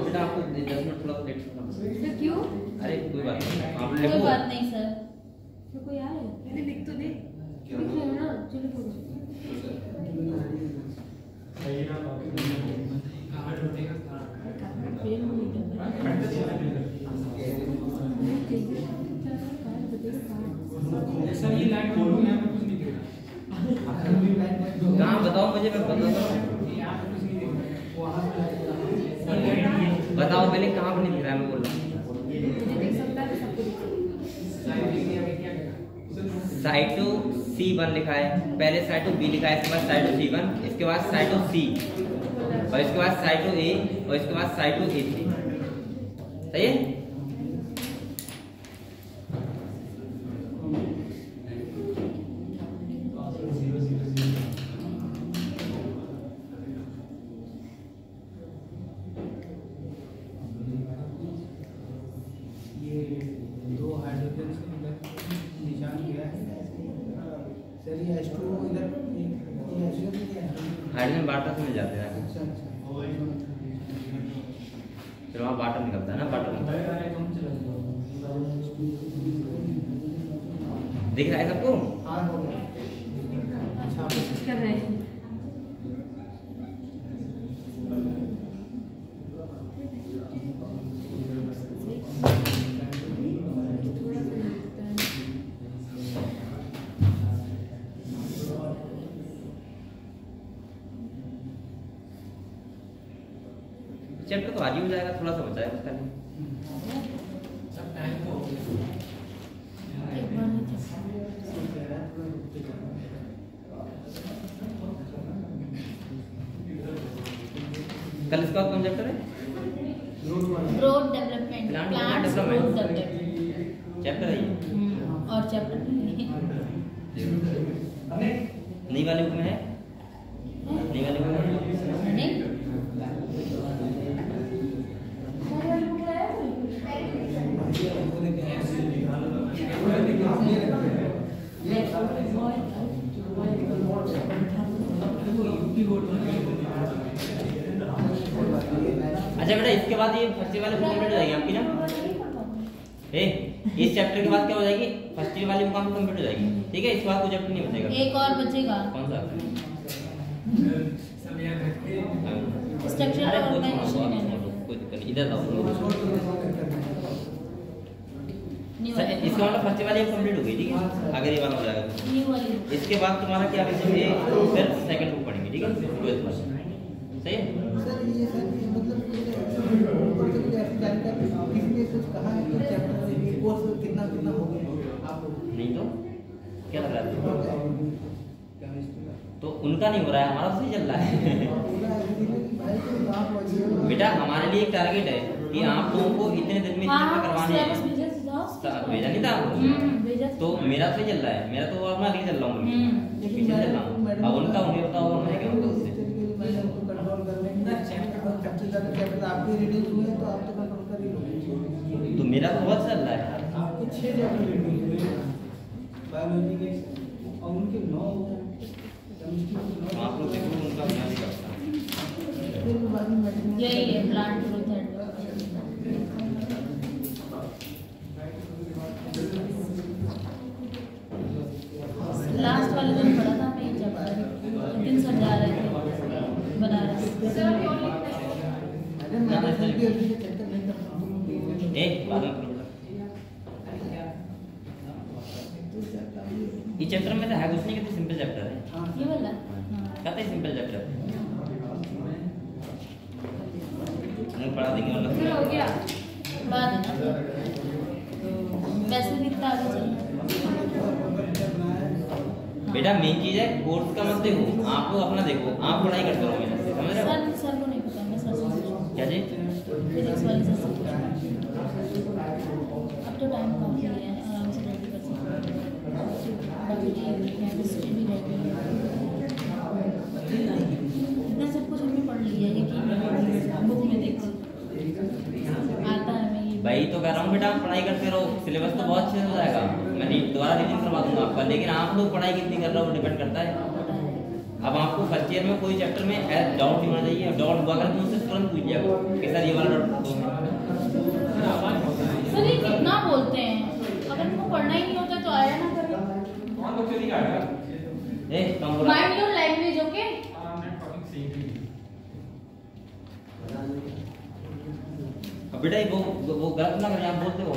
बेटा आपको 10 मिनट थोड़ा लेट होना सर क्यों? अरे कोई बात नहीं आप कोई लिखो बात नहीं सर। तो कोई आए? मैंने लिख तो दे। लिख लो ना, चलो बोलो। कहाँ ढूंढेगा पेन में निकल रहा है। सर ये लाइन बोलो यहाँ पे कुछ नहीं दिख कहाँ बताओ मुझे मैं बताता हूँ रहा यहाँ पे कुछ नहीं दिख रहा वहाँ पे बताओ पहले कहाँ पर नहीं दिख रहा है मैं बोल रहा हूँ मुझे दिख सकता है तो सबको दिख सकता साइड दिख गया क्या करेगा साइटो C1 लिखा है पहले साइटो B लिखा है इसके बाद साइटो C1 इसके बाद साइटो C और इसके बाद साइटो A और इसके बाद साइटो A3 सही है ये दो हाइड्रोजन से इधर निशान गया है सर ये H2 इधर ये H2 क्या है हाइड्रोजन वाटर से मिल जाते हैं अच्छा अच्छा फिर वहाँ वाटर निकलता है ना वाटर दिख रहा है सबको हाँ हो गया अच्छा है। कर रहे हैं। चैप्टर तो आज ही हो जाएगा थोड़ा सा बचा है उसका सब टाइम तो हो गया एक बार कल इसका कौन चैप्टर है? Growth development, plants growth development chapter है ये। और चैप्टर नई वाली बुक में है? नई वाली बुक में नहीं अच्छा बेटा, इसके बाद ये फर्स्ट ईयर वाली बुक कंप्लीट हो जाएगी आपकी ना? इस चैप्टर के बाद क्या हो जाएगी? फर्स्ट ईयर वाली बुक आपकी कंप्लीट हो जाएगी, ठीक है? इसके बाद कोई चैप्टर नहीं बचेगा। एक और बचेगा। कौन सा? स्ट्रक्चर अरे और कोई ऑर्गेनाइजेशन है। दिक्कत नहीं, इधर आओ। न्यू इसका मतलब फर्स्ट ईयर वाली कंप्लीट हो गई, ठीक है? अगर ये वाला हो जाएगा तो न्यू वाली इसके बाद तुम्हारा क्या बचेंगे? फिर सेकंड बुक पढ़ेंगे, ठीक है? ट्वेल्थ में सही है? सर ये मतलब ऊपर से कुछ ऐसी जानकारी किसने कुछ कहा है कि चैप्टर ये कोर्स कितना कितना हो गया आप नहीं तो क्या लग रहा है? तो उनका नहीं हो रहा है, हमारा सही चल रहा है। बेटा हमारे लिए एक टारगेट है कि आप लोगों को इतने दिन में इतना करवाने हैं। भेजा नहीं था आपको? तो मेरा सही चल रहा है, मेरा तो अपना आगे चल रहा हूँ, पीछे चल रहा हूँ। अब उनका उन्हें बताओ मैं क्या होगा उससे। आपकी रीडिंग हुई तो आप तो कंट्रोल कर ही लोगे। तो मेरा तो बहुत चल रहा है। आपके 6 चैप्टर रीडिंग हुए बायोलॉजी के और उनके 9 केमिस्ट्री आप लोग देखो उनका क्या नहीं करता। यही है प्लांट ग्रोथ एंड लास्ट वाले दिन पढ़ा था मैं ये चैप्टर, लेकिन सर जा रहे थे बनारस। बाद में ये चैप्टर में तो है कुछ नहीं, कितने सिंपल चैप्टर है ये वाला कहते सिंपल चैप्टर है, पढ़ा देंगे मतलब फिर हो गया पढ़ा देना। वैसे भी इतना आगे चलना बेटा मेन चीज है कोर्स का मत देखो, आप लोग अपना देखो, आप पढ़ाई करते रहो मेहनत से, समझ रहे हो? सर को नहीं पता, मैं सर से पूछूं। क्या जी? फिजिक्स वाले सर से पूछूं। अब तो टाइम कम ही है, आराम से रेडी कर सकते हैं। बाकी केमिस्ट्री भी रेडी है, इतना सब कुछ हमने पढ़ लिया है कि बुक में देख आता है। मैं ये भाई तो कह रहा हूँ बेटा आप पढ़ाई करते रहो, सिलेबस तो बहुत अच्छे से हो जाएगा, मैं दोबारा रीडिंग करवा दूंगा आपका, लेकिन आप लोग पढ़ाई कितनी कर रहे हो डिपेंड करता है। अब आपको फर्स्ट ईयर में कोई चैप्टर में डाउट नहीं होना चाहिए, डाउट हुआ अगर मुझसे तुरंत पूछ जाएगा कि सर ये वाला डाउट दो। सर ये कितना बोलते हैं, अगर तुमको पढ़ना ही नहीं होता तो आया ना करें। कम बोला माइंड योर लैंग्वेज, ओके? अब बेटा वो गलत ना करें, आप बोलते हो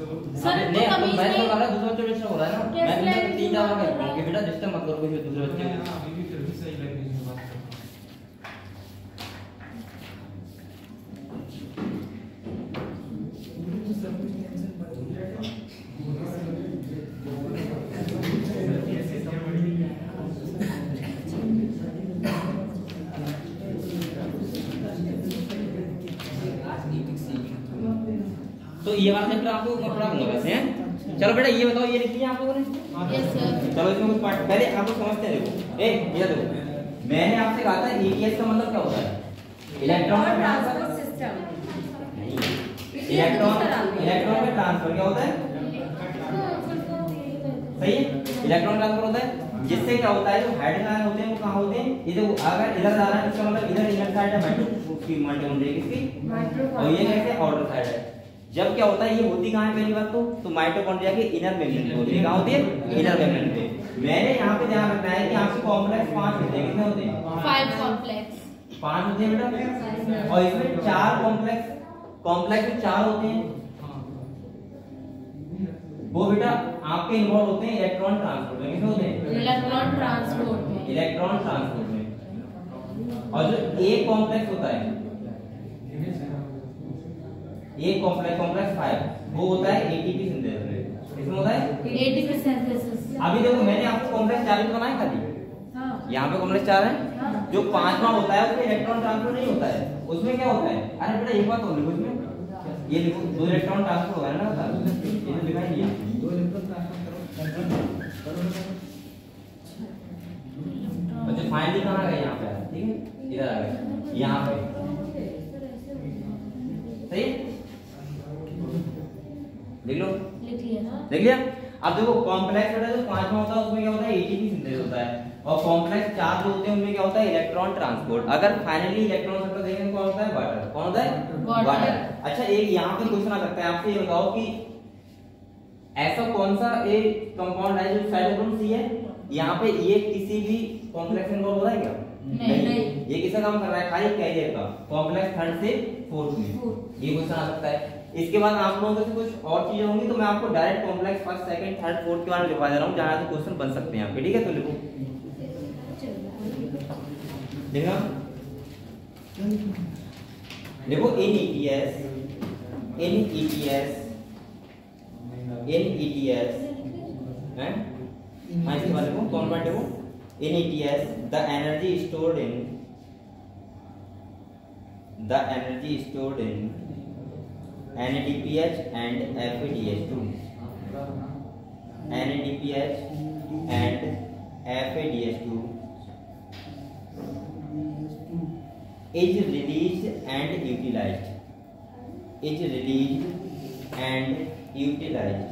सर नहीं तो अब कमीज मैं तो में कर रहा दूसरा बच्चा डिस्टर्ब हो रहा है ना, कैसे मैं language तीन दफा में कहता हूँ कि बेटा डिस्टर्ब मत करो कोई दूसरे बच्चे को। तो ये वाला चैप्टर आपको मैं पढ़ा दूंगा वैसे हैं। चलो बेटा ये बताओ ये लिख लिया आप लोगों ने? Yes sir. चलो इसमें कुछ पार्ट पहले आप लोग समझते हैं। देखो ये देखो मैंने आपसे कहा था एटीएस का मतलब क्या होता है? Electron transport system. इलेक्ट्रॉन में ट्रांसफर क्या होता है? सही है, इलेक्ट्रॉन ट्रांसफर होता है जिससे क्या होता है जो हाइड्रोजन आयन होते हैं वो कहाँ होते हैं? ये देखो अगर इधर जा रहा है इसका मतलब इधर इनर साइड है माइटोकॉन्ड्रिया किसकी, और ये कैसे आउटर साइड है। जब क्या होता है ये होती कहाँ है पहली बात तो माइटोकॉन्ड्रिया के इनर मेम्ब्रेन पे होती है। कहाँ होती है? इनर मेम्ब्रेन पे। मैंने यहाँ पे ध्यान रखना है कि आपके कॉम्प्लेक्स 5 होते हैं। कितने होते हैं? 5 कॉम्प्लेक्स 5 होते हैं बेटा, और इसमें 4 कॉम्प्लेक्स में 4 होते हैं। वो बेटा आपके इन्वॉल्व होते हैं इलेक्ट्रॉन ट्रांसपोर्ट में। किसमें होते हैं? इलेक्ट्रॉन ट्रांसपोर्ट में। इलेक्ट्रॉन ट्रांसपोर्ट में। और जो एक कॉम्प्लेक्स होता है एक कॉम्प्लेक्स 5 वो होता है एटीपी सिंथेसिस में। इसमें होता है एटीपी सिंथेसिस। अभी देखो मैंने आपको कॉम्प्लेक्स 4 बनाए खाली, यहाँ पे कॉम्प्लेक्स 4 है। जो 5वां होता है उसमें इलेक्ट्रॉन ट्रांसफर नहीं होता है, उसमें क्या होता है, अरे बेटा एक बात और लिखो इसमें, ये लिखो 2 इलेक्ट्रॉन ट्रांसफर होगा ना बता, ये तो लिखा ही नहीं है। 2 इलेक्ट्रॉन ट्रांसफर करो। अच्छा फाइनली कहाँ गए, यहाँ पे आया, ठीक है इधर आ गए, यहाँ पे सही है, देख लो लिख लिया ना। देख लिया। अब देखो कॉम्प्लेक्स बेटा जो 5वां होता है उसमें क्या होता है, एटीपी सिंथेसिस होता है, और कॉम्प्लेक्स 4 जो होते हैं उनमें क्या होता है, इलेक्ट्रॉन ट्रांसपोर्ट। अगर फाइनली इलेक्ट्रॉन स्ट्रक्चर देखेंगे कौन होता है, वाटर। कौन होता है, वाटर। अच्छा एक यहाँ पे क्वेश्चन आ सकता है आपसे, ये बताओ कि ऐसा कौन सा एक कंपाउंड है जो साइटोक्रोम C है, यहाँ पे ये किसी भी कॉम्प्लेक्स इन्वॉल्व हो रहा है क्या, नहीं। ये किसका काम कर रहा है, खाली कैरियर का, कॉम्प्लेक्स 3rd से 4th में, ये क्वेश्चन आ सकता है। इसके बाद आप लोगों से कुछ और चीजें होंगी तो मैं आपको direct complex 1st 2nd 3rd 4th के बारे में लिखवा दे रहा हूँ, जहां से क्वेश्चन बन सकते हैं आपके, ठीक है। तो लिखो, देखना देखो NETS हैं, हाँ इसके बाद देखो कौन पॉइंट देखो, NETS the energy stored in NADPH and FADH2 NADPH and FADH2 is released and utilized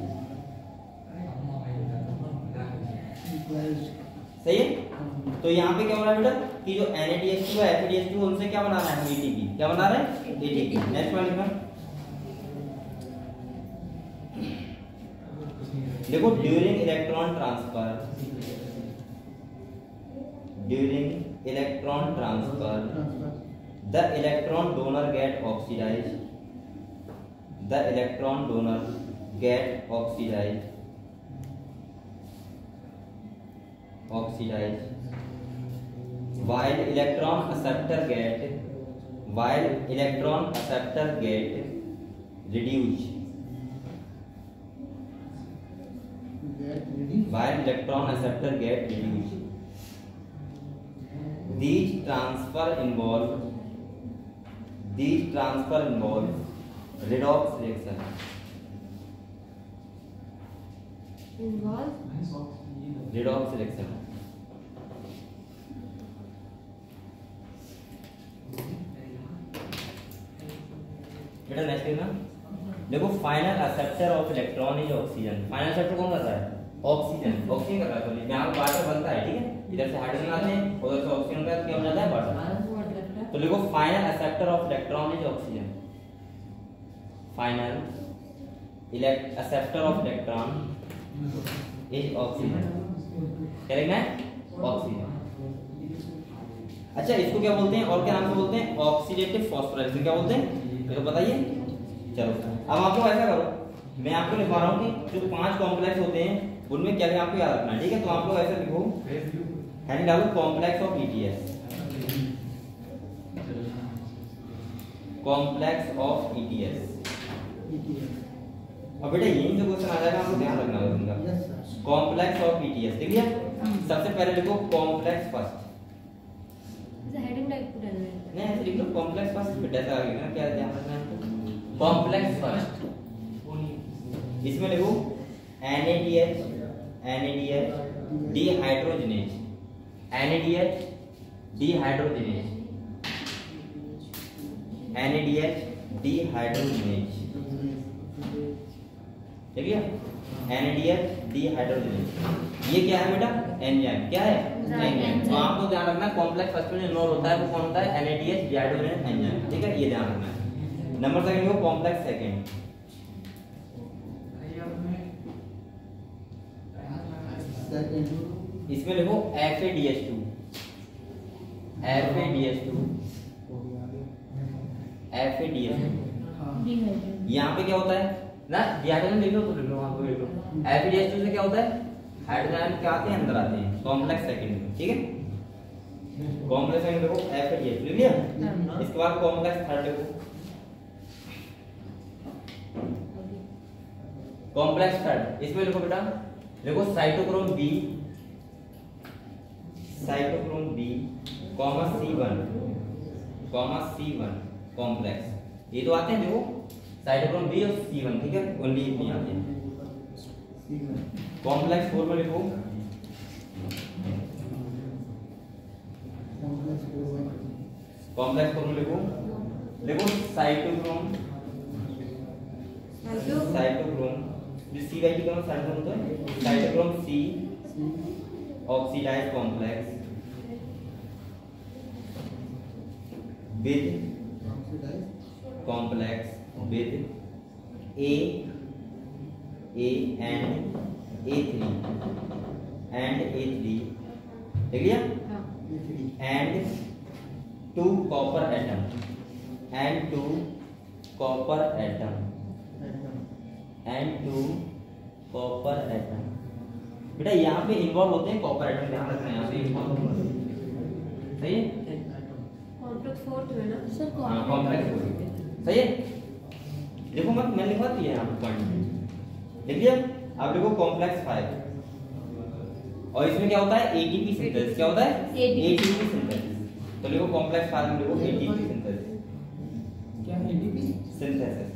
सही है। तो यहाँ पे क्या हो रहा है बेटा कि जो NADH2 है FADH2 उनसे क्या बना रहा है, ATP, क्या बना रहा है, ATP। नेक्स्ट पॉइंट लिखना, देखो during electron transfer the electron donor get oxidised while electron acceptor get reduced these transfer involve redox reaction बेटा नेक्स्ट देखना, देखो final acceptor of electron is oxygen. Final acceptor कौन कर रहा है, ऑक्सीजन कर रहा है। तो यहाँ पर वाटर बनता है, ठीक है, इधर से हाइड्रोजन आते हैं, उधर से ऑक्सीजन का क्या हो जाता है, वाटर। तो देखो final acceptor of electron is oxygen, final acceptor of electron is oxygen, क्या लिखना है, ऑक्सीजन। अच्छा इसको क्या बोलते हैं, और क्या नाम से बोलते हैं, ऑक्सीडेटिव फॉस्फोराइलेशन, क्या बोलते हैं ये तो बताइए। चलो अब आप लोग ऐसा करो, मैं आपको लिखवा रहा हूँ कि जो 5 कॉम्प्लेक्स होते हैं उनमें क्या क्या आपको याद रखना है, ठीक है। तो आप लोग ऐसे लिखो, हेडिंग डालो complex of ETS, complex of ETS। अब बेटा यही जो क्वेश्चन आ जाएगा आपको ध्यान रखना है उनका, कॉम्प्लेक्स ऑफ ETS, ठीक है। सबसे पहले लिखो कॉम्प्लेक्स फर्स्ट, हेडिंग टाइप को डालना है, नहीं ऐसे लिख लो कॉम्प्लेक्स फर्स्ट, बेटा ऐसा आगे ना, क्या ध्यान रखना है, कॉम्प्लेक्स फर्स्ट। इसमें लिखो NADH डिहाइड्रोजनेज, NADH डिहाइड्रोजनेज, ठीक है, NADH डिहाइड्रोजनेज। ये क्या है बेटा, एंजाइम, क्या है, एंजाइम। तो आपको ध्यान रखना है कॉम्प्लेक्स फर्स्ट में इन्वॉल्व होता है वो कौन होता है, NADH डिहाइड्रोजनेज एंजाइम, ठीक है, ये ध्यान रखना है। नंबर सेकंड को कॉम्प्लेक्स सेकंड, इसमें लिखो FADH2, यहाँ पे क्या होता है ना, डिहाइड्रोजन लिख लो, तो लिख लो वहां पे लिख लो। FADH2 से क्या होता है, हाइड्रोजन क्या आते हैं, अंदर आते हैं, कॉम्प्लेक्स सेकंड में, ठीक है। कॉम्प्लेक्स सेकंड देखो FADH2 लिख लिया। इसके बाद कॉम्प्लेक्स थर्ड देखो, कॉम्प्लेक्स थर्ड, इसमें लिखो बेटा, देखो cytochrome B cytochrome B comma C1 complex, ये तो आते हैं देखो साइटोक्रोम बी और C1, ठीक है, ओनली इतनी आते हैं। कॉम्प्लेक्स 4 में लिखो कॉम्प्लेक्स 4 में लिखो साइटोक्रोम जो C बाई टी का साइटोक्रोम तो है, cytochrome C oxidase complex with A and A3 देख लिया, and 2 copper atom बेटा यहाँ पे इन्वॉल्व होते हैं कॉपर एटम, ध्यान रखना है यहाँ पे इन्वॉल्व होते हैं, सही है। कॉम्प्लेक्स 4 है ना सर हाँ कॉम्प्लेक्स सही है। देखो मत मैंने लिखवा दिया यहाँ पॉइंट लिख लिया। आप देखो कॉम्प्लेक्स 5 और इसमें क्या होता है एटीपी सिंथेसिस, क्या होता है एटीपी सिंथेसिस। तो लिखो कॉम्प्लेक्स 5 में लिखो एटीपी सिंथेसिस, क्या है एटीपी सिंथेसिस।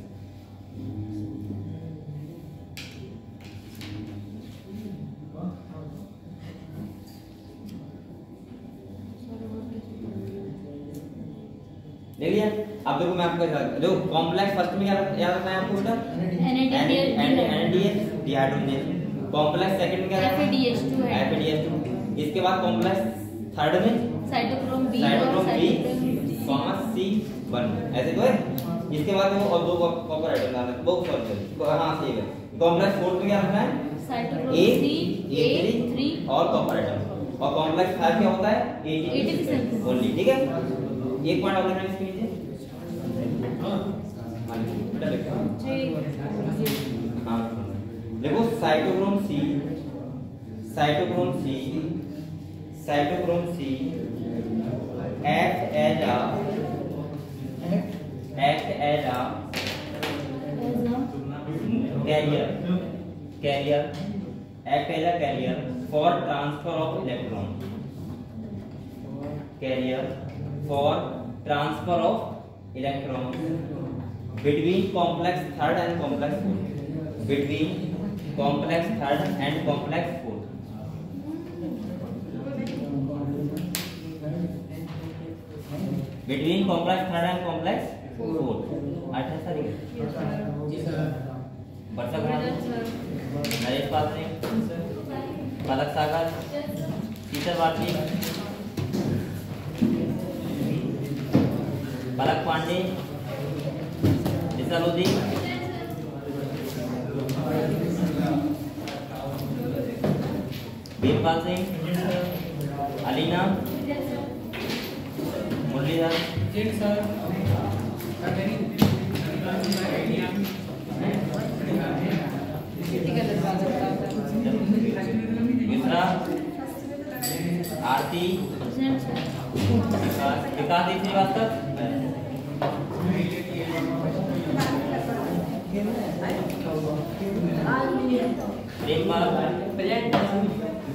देख लिया। अब देखो मैं आपको देखो कॉम्प्लेक्स फर्स्ट में क्या याद रखना है आपको बेटा, NADH डिहाइड्रोजनेशन। कॉम्प्लेक्स सेकंड में क्या FADH2। इसके बाद कॉम्प्लेक्स थर्ड में साइटोक्रोम B कॉमा C1 ऐसे तो है। इसके बाद वो और दो कॉपर एटम डालना है, बहुत सॉरी हां सही है। कॉम्प्लेक्स फोर्थ में क्या रखना है साइटोक्रोम A3 और कॉपर एटम। और कॉम्प्लेक्स 5 क्या होता है ATP ओनली, ठीक है। एक पॉइंट और लिखना है इसके नीचे, बेटा लिखो हां देखो cytochrome C act as a carrier for transfer of electron, between complex third and complex fourth, between complex third and complex fourth। between complex third and complex fourth। 28 तारीख वर्षा कुमार, नरेश पात्रे, पलक सागर, शीतल वाटली, पलक पांडे, लोधी, वीरपाल सिंह, अलीना, मुरलीधर, मिश्रा, आरती, विकास श्रीवास्तव, प्रेमपाल,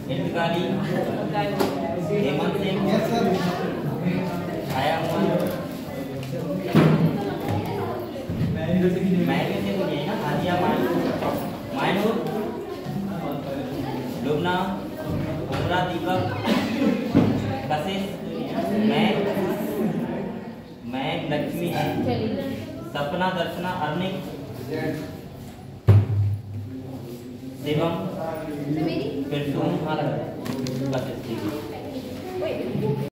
इंतकाली, हेमंत सिंह, छाया कुमार, आदिया मायनूर, लुबना, उमरा, दीपक, कशिश, मैं लक्ष्मी, सपना, दर्शना, अर्निक, शिवम, फिर तुम